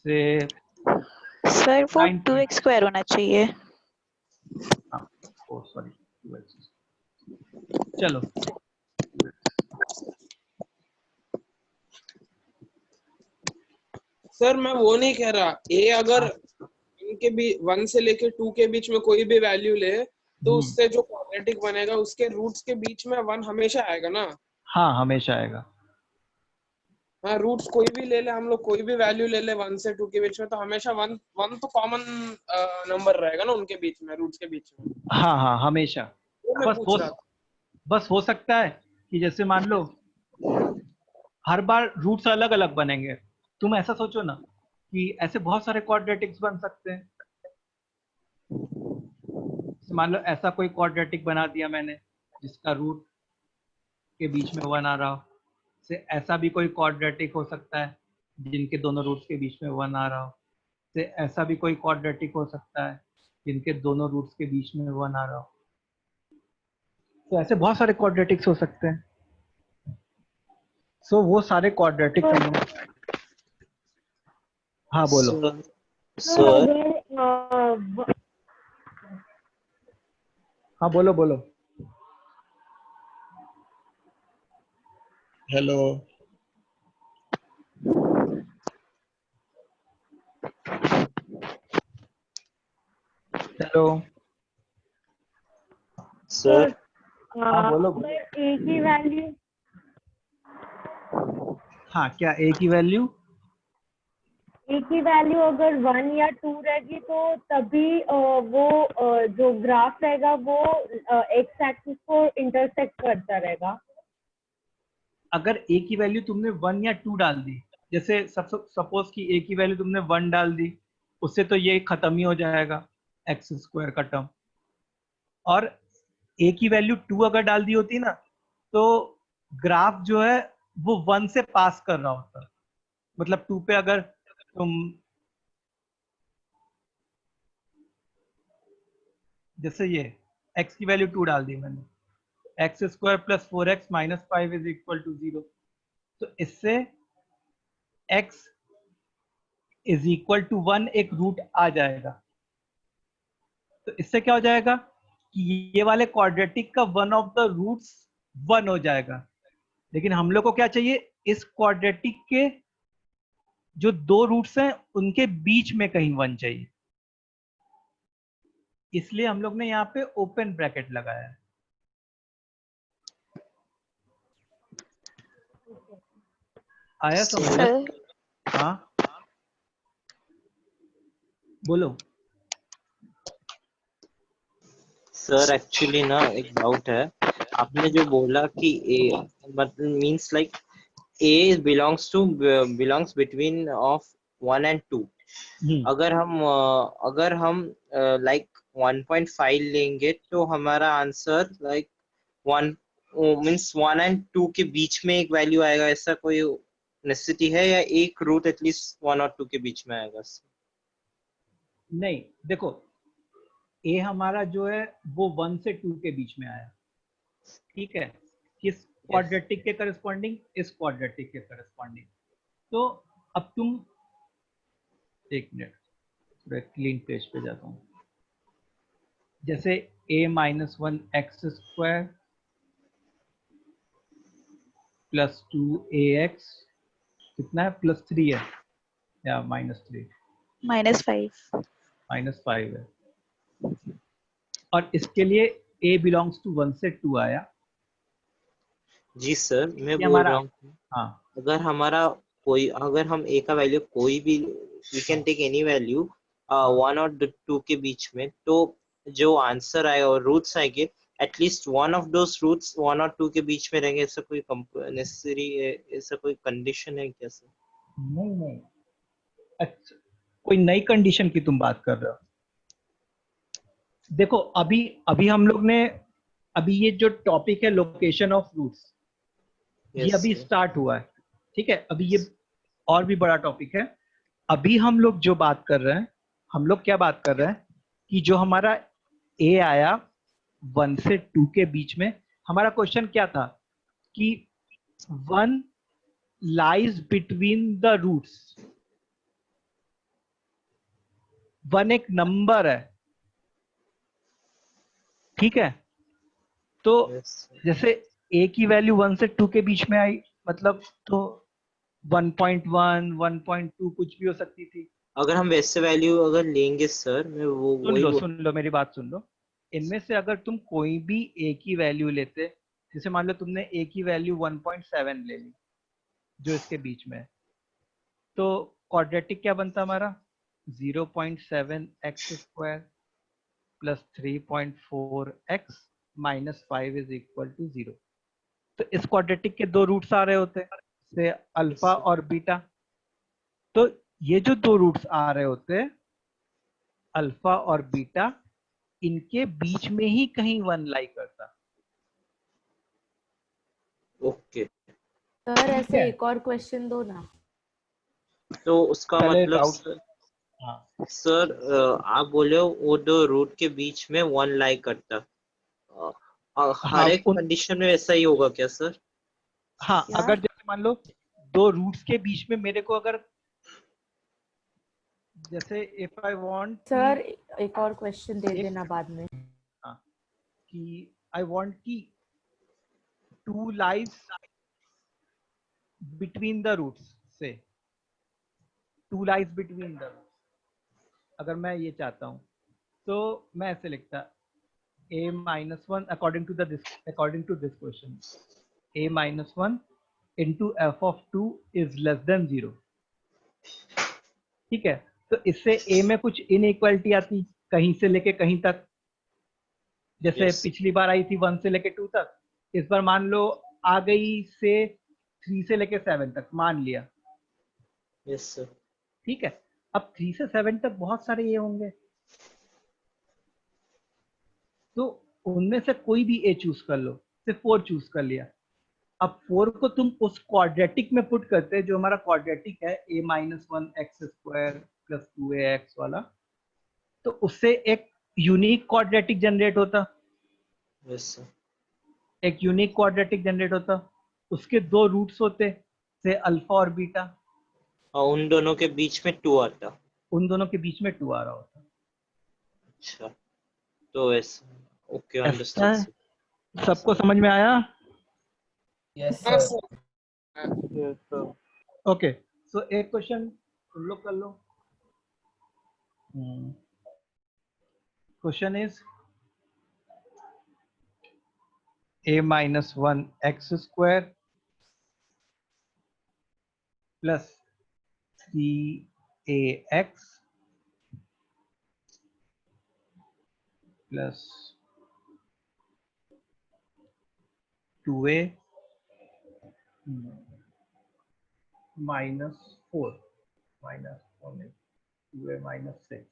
से सर वो 2x² होना चाहिए। सॉरी 2x, चलो सर मैं वो नहीं कह रहा, ए अगर इनके भी 1 से लेके 2 के बीच में कोई भी वैल्यू ले तो उससे जो क्वाड्रेटिक बनेगा उसके रूट्स के बीच में 1 हमेशा आएगा ना? हाँ हमेशा आएगा। हाँ, रूट्स कोई भी ले ले, हम लोग कोई भी वैल्यू ले ले 1 से 2 के बीच में, तो हमेशा 1 तो कॉमन नंबर रहेगा ना उनके बीच में, रूट्स के बीच में। हाँ हाँ हमेशा। बस हो सकता है कि जैसे मान लो हर बार रूट्स अलग अलग बनेंगे, तुम ऐसा सोचो ना कि ऐसे बहुत सारे क्वाड्रेटिक्स बन सकते हैं। मान लो ऐसा कोई क्वाड्रेटिक बना दिया मैंने जिसका रूट के बीच में 1 आ रहा हो, से ऐसा भी कोई क्वाड्रेटिक हो सकता है जिनके दोनों रूट्स के बीच में 1 आ रहा हो, से ऐसा भी कोई क्वाड्रेटिक हो सकता है जिनके दोनों रूट्स के बीच में 1 आ रहा हो। तो ऐसे बहुत सारे क्वाड्रेटिक्स हो सकते हैं। सो वो सारे क्वाड्रेटिक हम लोग, हाँ बोलो। सर हाँ बोलो बोलो। हेलो हेलो सर हाँ बोलो। अगर ए की वैल्यू हाँ क्या ए की वैल्यू अगर 1 या 2 रहेगी तो तभी जो ग्राफ रहेगा वो एक्स एक्सिस को इंटरसेक्ट करता रहेगा। अगर ए की वैल्यू तुमने 1 या 2 डाल दी, जैसे सपोज कि ए की वैल्यू तुमने 1 डाल दी, उससे तो ये खत्म ही हो जाएगा एक्स स्क्वायर का टर्म। और ए की वैल्यू 2 अगर डाल दी होती ना, तो ग्राफ जो है वो 1 से पास कर रहा होता। मतलब 2 पे अगर तुम जैसे ये x की वैल्यू 2 डाल दी मैंने, x square plus 4x minus 5 is equal to 0, तो इससे x इज इक्वल टू 1 एक रूट आ जाएगा। तो इससे क्या हो जाएगा कि ये वाले क्वाड्रेटिक का वन ऑफ द रूट्स 1 हो जाएगा। लेकिन हम लोग को क्या चाहिए, इस क्वाड्रेटिक के जो 2 रूट्स हैं उनके बीच में कहीं 1 चाहिए, इसलिए हम लोग ने यहाँ पे ओपन ब्रैकेट लगाया है। आया समझ? हाँ बोलो। सर एक्चुअली ना एक डाउट है, आपने जो बोला कि ए मतलब means like a belongs between of 1 and 2। अगर हम लाइक 1.5 लेंगे तो हमारा आंसर लाइक 1 मींस 1 and 2 के बीच में एक वैल्यू आएगा, ऐसा कोई नेसेसिटी है या एक रूट एटलीस्ट 1 और 2 के बीच में आएगा? नहीं देखो, ए हमारा जो है वो 1 से 2 के बीच में आया, ठीक है, किस क्वाड्रेटिक के करस्पॉन्डिंग, इस क्वाड्रेटिक के करस्पॉन्डिंग। तो अब तुम एक मिनट थोड़ा क्लीन पेज पे जाता हूँ। जैसे a minus 1 x square plus 2ax कितना है, प्लस 3 है या -3? -5 है। और इसके लिए a बिलोंग्स टू 1 से 2 आया। जी सर, मैं ये बोल रहा हूँ हाँ, अगर हम a का वैल्यू कोई भी, we can take any value 1 और 2 के बीच में, तो जो आंसर आएगा और रूट्स आएंगे at least one of those roots 1 और 2 के बीच में रहेंगे, ऐसा कोई नेसेसरी ऐसा कोई कंडीशन है क्या सर? नहीं अच्छा, कोई नई कंडीशन की तुम बात कर रहे हो? देखो अभी हम लोग ने अभी ये जो टॉपिक है लोकेशन ऑफ रूट्स, ये अभी स्टार्ट हुआ है, ठीक है। अभी ये और भी बड़ा टॉपिक है। अभी हम लोग जो बात कर रहे हैं, हम लोग क्या बात कर रहे हैं कि जो हमारा ए आया 1 से 2 के बीच में, हमारा क्वेश्चन क्या था कि 1 लाइज बिटवीन द रूट्स। 1 एक नंबर है, ठीक है। तो जैसे a की वैल्यू 1 से 2 के बीच में आई, मतलब तो 1.1 1.2 कुछ भी हो सकती थी। अगर हम वैसे वैल्यू अगर लेंगे सर, मैं वो सुन लो मेरी बात सुन लो। इनमें से अगर तुम कोई भी a की वैल्यू लेते, जैसे मान लो तुमने a की वैल्यू 1.7 ले ली जो इसके बीच में है, तो क्वाड्रेटिक क्या बनता हमारा 0.7 x square plus 3.4x minus 5 is equal to 0। तो इस क्वाड्रेटिक के 2 रूट्स आ रहे होते हैं, से अल्फा और बीटा। तो ये जो 2 रूट्स आ रहे होते हैं अल्फा और बीटा, इनके बीच में ही कहीं 1 लाई करता। सर ऐसे एक और क्वेश्चन दो ना। तो उसका पहले मतलब राउट हाँ सर आप बोले हो वो दो रूट के बीच में 1 लाई करता, हाँ हर एक कंडीशन में वैसा ही होगा क्या सर? हाँ क्या? अगर जैसे मान लो दो रूट्स के बीच में मेरे को अगर जैसे इफ आई वांट सर एक और क्वेश्चन दे देना बाद में। हाँ कि आई वांट कि 2 लाइज बिटवीन द रूट्स से 2 लाइज बिटवीन द रूट्स, अगर मैं ये चाहता हूँ तो मैं ऐसे लिखता a-1 according to this question a-1 into f of 2 is less than 0। ठीक है, तो इससे a में कुछ इनइक्वालिटी आती कहीं से लेके कहीं तक, जैसे Yes. पिछली बार आई थी 1 से लेके 2 तक, इस बार मान लो आ गई से 3 से लेके 7 तक, मान लिया। Yes sir. ठीक है, अब 3 से 7 तक बहुत सारे ये होंगे, तो उनमें से कोई भी ए चूज कर लो, सिर्फ 4 चूज कर लिया। अब 4 को तुम उस क्वाड्रेटिक में पुट करते हैं जो हमारा क्वाड्रेटिक है a-1x² + 2ax वाला, तो उससे एक यूनिक क्वाड्रेटिक जनरेट होता। Yes sir. एक यूनिक क्वाड्रेटिक जनरेट होता, उसके 2 रूट्स होते से अल्फा और बीटा, और उन दोनों के बीच में 2 आता। उन दोनों के बीच में 2 आ रहा होता। अच्छा, तो ऐसा ओके, ऐसा अंडरस्टूड। सबको समझ में आया? यस हाँ sir. Sir. Yes sir. Okay, so एक क्वेश्चन तुम लोग कर लो। Question is a-1x² + 3ax + 2a -4 -4 2a -6,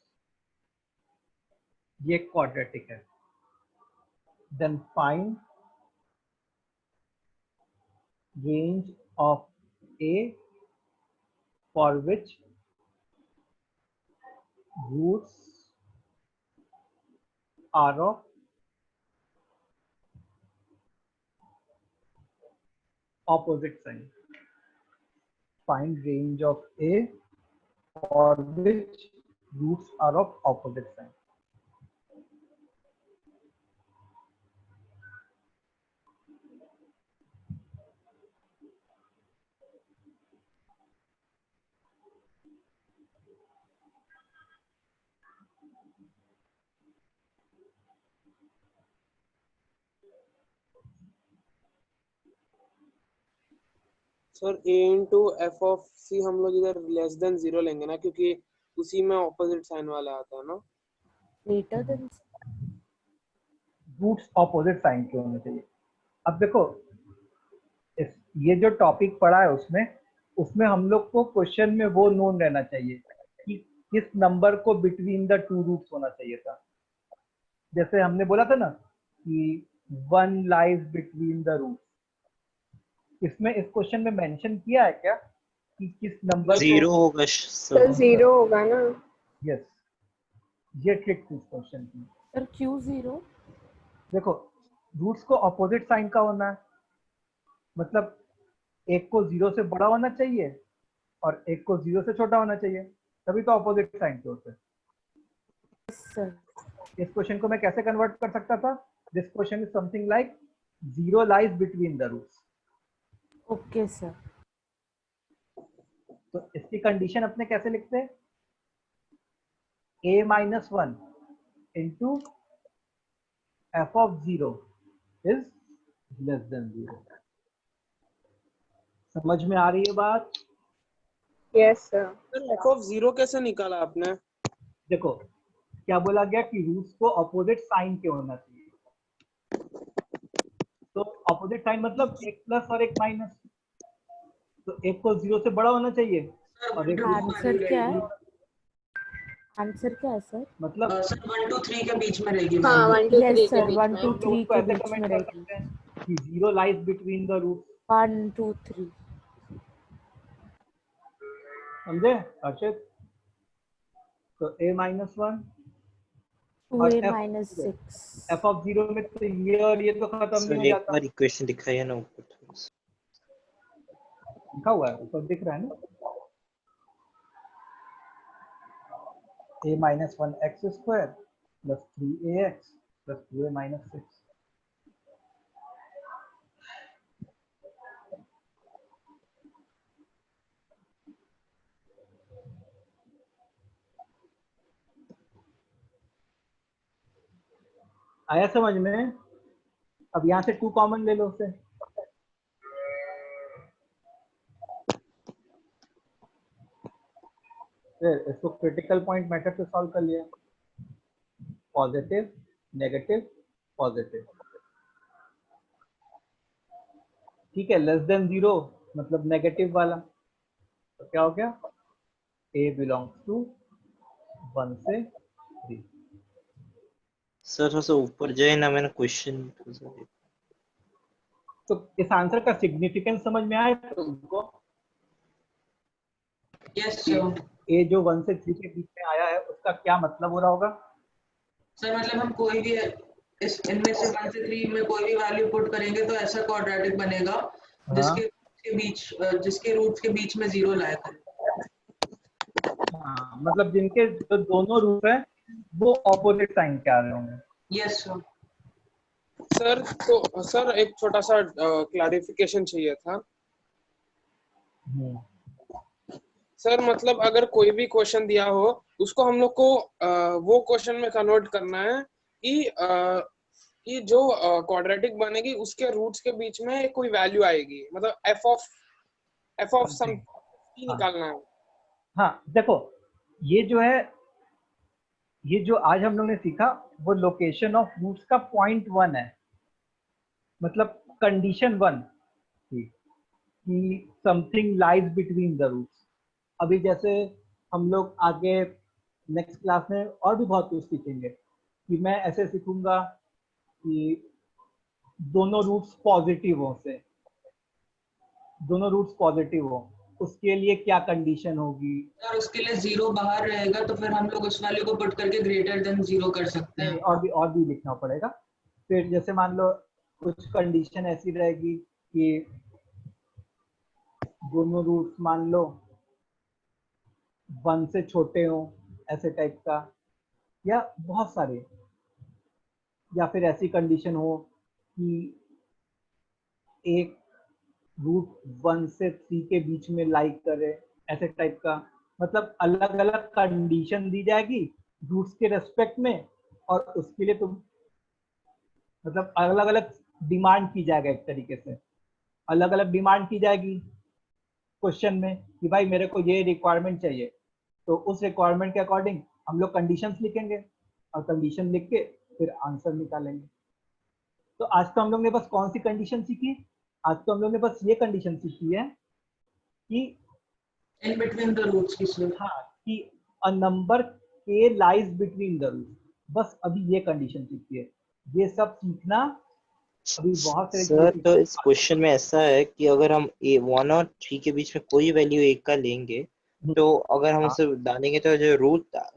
ये क्वाड्रेटिक है। Then find range of a for which roots are of opposite sign. Find range of a for which roots are of opposite sign. Sir a into F of C हम लोग इधर less than 0 लेंगे ना, क्योंकि उसी में opposite sign वाला आता है ना। Greater than roots opposite sign के होने चाहिए। अब देखो ये जो टॉपिक पढ़ा है उसमें हम लोग को क्वेश्चन में वो नोन रहना चाहिए कि किस नंबर को बिटवीन द 2 रूट्स होना चाहिए था। जैसे हमने बोला था ना कि 1 लाइज बिटवीन द रूट्स, इसमें इस क्वेश्चन में मेंशन किया है क्या कि किस नंबर 0 होगा सर 0 होगा ना। यस, ये ट्रिक थी इस क्वेश्चन की। सर क्यों 0? देखो रूट्स को अपोजिट साइन का होना है, मतलब एक को 0 से बड़ा होना चाहिए और एक को 0 से छोटा होना चाहिए, तभी तो अपोजिट साइन के होते हैं। सर इस क्वेश्चन को मैं कैसे कन्वर्ट कर सकता था? This question is something like 0 lies between the roots. Okay sir. तो इसकी कंडीशन अपने कैसे लिखते हैं? a-1 into f of 0 is less than 0। समझ में आ रही है बात? Yes sir. Sir F of 0 कैसे निकाला आपने? देखो क्या बोला गया कि रूट्स को अपोजिट साइन के होना चाहिए, तो अपोजिट साइन मतलब एक प्लस और एक माइनस, तो एक को 0 से बड़ा होना चाहिए और एक आंसर क्या है? आंसर क्या है सर? मतलब सर 1 2 3 के बीच में रहेगी। हाँ 1 2 3 यस के सर, बीच 1 में। 2 3 के ऐसे बीच में कमेंट कर रहेगी। सकते हैं कि 0 लाइज बिटवीन द रूट्स। 1 2 3 समझे अर्षित? तो a माइनस 1 2a और minus 6 f ऑफ 0 में तो ये और ये तो खत्म नहीं सर हो एक जाता। बार इक्वेशन दिखाइए ना ऊपर थोड़ा सा। लिखा हुआ है ऊपर, दिख रहा है ना? a minus 1 x square plus 3ax plus 2a minus 6। आया समझ में? अब यहाँ से 2 कॉमन ले लो उसे। फिर इसको क्रिटिकल पॉइंट मेथड से सॉल्व कर लिया। पॉजिटिव नेगेटिव पॉजिटिव, ठीक है। लेस देन 0 मतलब नेगेटिव वाला, तो क्या हो गया? a बिलोंग्स टू 1 से 3। सर थोड़ा सा ऊपर जाए ना, मैंने क्वेश्चन। तो इस आंसर का सिग्निफिकेंस समझ में आया तुमको? Yes sir. a जो 1 से 3 के बीच में आया है उसका क्या मतलब हो रहा होगा? सर मतलब हम कोई भी इस इनमें से 1 से 3 में कोई भी वैल्यू पुट करेंगे तो ऐसा क्वाड्रेटिक बनेगा जिसके रूट्स के बीच में 0 लाया करें। हाँ, मतलब जिनके जो दोनों रूट है वो ऑपोजिट साइन के आ रहे होंगे। Yes sir. सर तो सर एक छोटा सा क्लैरिफिकेशन चाहिए था सर। मतलब अगर कोई भी क्वेश्चन दिया हो उसको हम लोग को वो क्वेश्चन में कन्वर्ट करना है कि जो क्वाड्रेटिक बनेगी उसके रूट्स के बीच में कोई वैल्यू आएगी, मतलब एफ ऑफ सम निकालना है। हाँ देखो, ये जो है, ये जो आज हम लोग ने सीखा वो लोकेशन ऑफ रूट्स का पॉइंट 1 है, मतलब कंडीशन 1 कि something lies between the roots. अभी जैसे हम लोग आगे नेक्स्ट क्लास में और भी बहुत कुछ सीखेंगे कि मैं ऐसे सीखूंगा कि दोनों रूट्स पॉजिटिव हो, से दोनों रूट्स पॉजिटिव हो, उसके लिए क्या कंडीशन होगी। और उसके लिए 0 बाहर रहेगा तो फिर हम लोग उस वैल्यू को पुट करके ग्रेटर देन 0 कर सकते हैं। और भी लिखना पड़ेगा। फिर जैसे मान लो कुछ कंडीशन ऐसी रहेगी कि दोनों रूट्स मान लो 1 से छोटे हो, ऐसे टाइप का, या बहुत सारे, या फिर ऐसी कंडीशन हो कि एक रूट 1 से 3 के बीच में लाइक करे, ऐसे टाइप का। मतलब अलग अलग कंडीशन दी जाएगी रूट्स के रेस्पेक्ट में, और उसके लिए तुम मतलब अलग अलग डिमांड की जाएगा, एक तरीके से अलग अलग डिमांड की जाएगी क्वेश्चन में कि भाई मेरे को ये रिक्वायरमेंट चाहिए, तो उस रिक्वायरमेंट के अकॉर्डिंग हम लोग कंडीशंस लिखेंगे और कंडीशन लिख के फिर आंसर निकालेंगे। तो आज तो हम लोग ने बस कौन सी कंडीशन सीखी? आज तो हम लोग ने बस ये कंडीशन सीखी है कि इन बिटवीन द रूट्स की सर। हाँ, कि a number k lies between the roots, बस अभी ये कंडीशन सीखी है। ये सब सीखना अभी बहुत सारे सर तो इस क्वेश्चन में ऐसा है कि अगर हम 1 और 3 के बीच में कोई वैल्यू एक का लेंगे, तो अगर हम उसे डालेंगे तो जो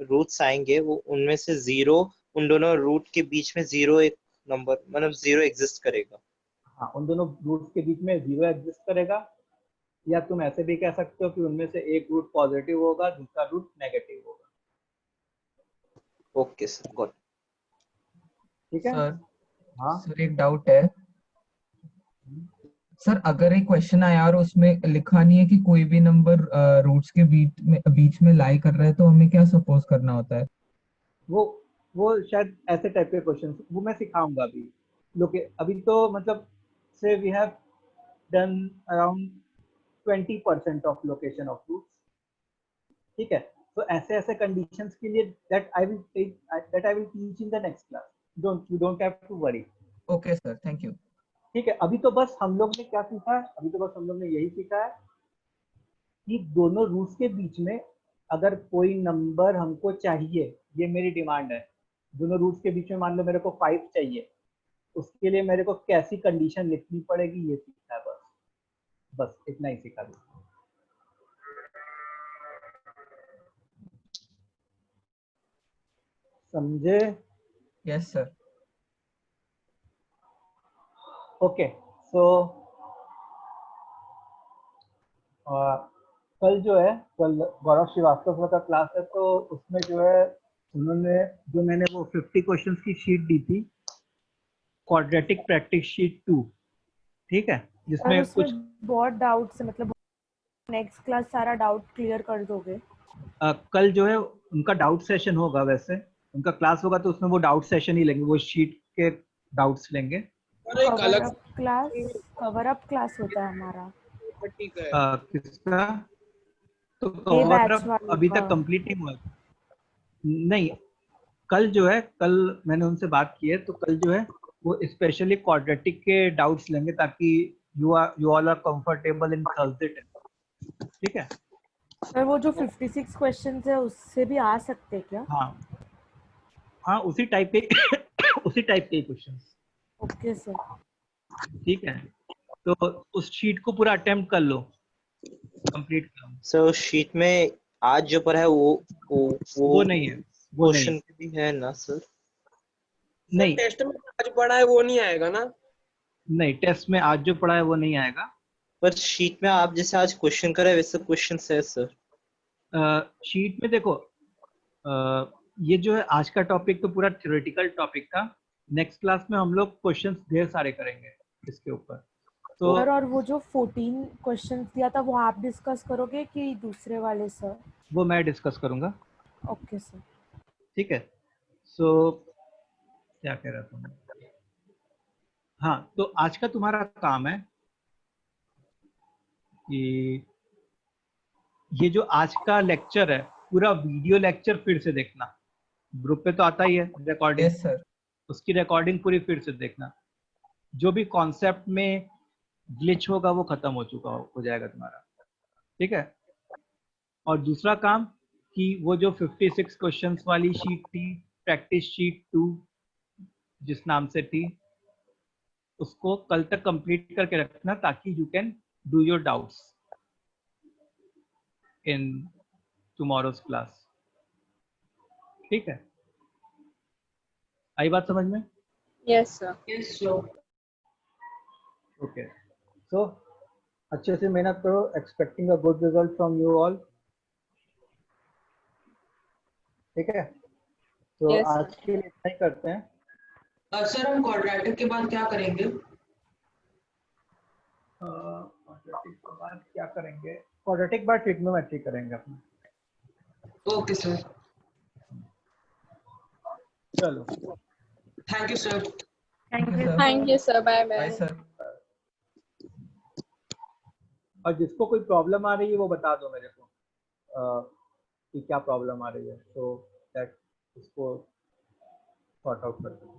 रूट्स आएंगे वो उनमें से 0, उन दोनों रूट के बीच में 0 एक नंबर मतलब 0 एग्जिस्ट करेगा। हाँ, उन दोनों रूट्स के बीच में 0 एग्जिस्ट करेगा, या तुम ऐसे भी कह सकते हो कि उनमें से एक रूट पॉजिटिव होगा, दूसरा रूट नेगेटिव होगा। Okay sir, got. ठीक है सर। हाँ सर एक डाउट है सर, अगर एक क्वेश्चन आया और उसमें लिखा नहीं है कि कोई भी नंबर रूट्स के बीच में लाई कर रहा है, तो हमें क्या सपोज करना होता है? वो शायद ऐसे टाइप के क्वेश्चन वो मैं सिखाऊंगा अभी। लोग अभी तो मतलब से we have done around 20% of location of roots, ठीक है। तो ऐसे ऐसे कंडीशंस के लिए that I will teach in the next class, you don't have to worry. Okay sir, thank you. ठीक है, अभी तो बस हम लोग ने क्या सीखा है? अभी तो बस हम लोग ने यही सीखा है कि दोनों रूट्स के बीच में अगर कोई नंबर हमको चाहिए, ये मेरी डिमांड है, दोनों रूट्स के बीच में मान लो मेरे को 5 चाहिए, उसके लिए मेरे को कैसी कंडीशन लिखनी पड़ेगी, ये सीखना है बस इतना ही सीखा। समझे? Yes sir. ओके, सो कल जो है, कल गौरव श्रीवास्तव का क्लास है, तो उसमें जो है उन्होंने जो मैंने वो 50 क्वेश्चंस की शीट दी थी, क्वाड्रेटिक प्रैक्टिस शीट 2, ठीक है, जिसमें उसमें कुछ बहुत डाउट्स है, मतलब नेक्स्ट क्लास सारा डाउट क्लियर कर दोगे? कल जो है उनका डाउट सेशन होगा, वैसे उनका क्लास होगा तो उसमें वो डाउट सेशन ही लेंगे, वो शीट के डाउट्स लेंगे। और एक अलग कवर अप क्लास होता है हमारा। ठीक है। किसका? तो ये कवर बैच अप वालों अभी का। तक कंप्लीट नहीं हुआ। नहीं, कल जो है, कल मैंने उनसे बात की है, तो कल जो है वो स्पेशली क्वाड्रेटिक के डाउट्स लेंगे, ताकि you all are comfortable in Thursday test, ठीक है? सर वो जो 56 क्वेश्चंस है उससे भी आ सकते हैं क्या? हाँ, उसी टाइप के उसी टाइप के क्वेश्चंस। Okay sir. ठीक है, तो उस शीट को पूरा अटेम्प्ट कर लो, कंप्लीट कर लो। सो शीट में आज जो पढ़ा है वो नहीं है, वो नहीं क्वेश्चन भी है ना सर? नहीं, टेस्ट में आज पढ़ा है वो नहीं आएगा ना? नहीं, टेस्ट में आज जो पढ़ा है वो नहीं आएगा। पर शीट में आप जैसे आज क्वेश्चन करे वैसे क्वेश्चन है सर। शीट में देखो, ये जो है आज का टॉपिक तो पूरा थ्योरेटिकल टॉपिक था। नेक्स्ट क्लास में हम लोग क्वेश्चंस ढेर सारे करेंगे इसके ऊपर। तो सर और वो जो 14 क्वेश्चंस दिया था वो आप डिस्कस करोगे कि दूसरे वाले सर? वो मैं डिस्कस करूंगा। Okay sir. ठीक है, सो क्या कह रहा था मैं? हाँ, तो आज का तुम्हारा काम है कि ये जो आज का लेक्चर है, पूरा वीडियो लेक्चर फिर से देखना। ग्रुप पे तो आता ही है रिकॉर्डिंग। Yes sir. उसकी रिकॉर्डिंग पूरी फिर से देखना। जो भी कॉन्सेप्ट में ग्लिच होगा वो खत्म हो जाएगा तुम्हारा, ठीक है? और दूसरा काम कि वो जो 56 क्वेश्चंस वाली शीट थी, प्रैक्टिस शीट 2 जिस नाम से थी, उसको कल तक कंप्लीट करके रखना, ताकि you can do your doubts in tomorrow's class. ठीक है, आई बात समझ में? Yes sir. Yes, sir. Okay, so अच्छे से मेहनत करो, expecting a good result from you all. ठीक है, तो Yes, आज के लिए इतना ही करते हैं। सर हम क्वाड्रेटिक के बाद क्या करेंगे? क्वाड्रेटिक के बाद क्या करेंगे? क्वाड्रेटिक बाद ट्रिग्नोमेट्री करेंगे अपना। Okay sir. चलो, thank you sir. Thank you sir. Bye bye. Bye sir. और जिसको कोई प्रॉब्लम आ रही है वो बता दो मेरे को कि क्या प्रॉब्लम आ रही है, तो दैट उसको सॉर्ट आउट कर दो।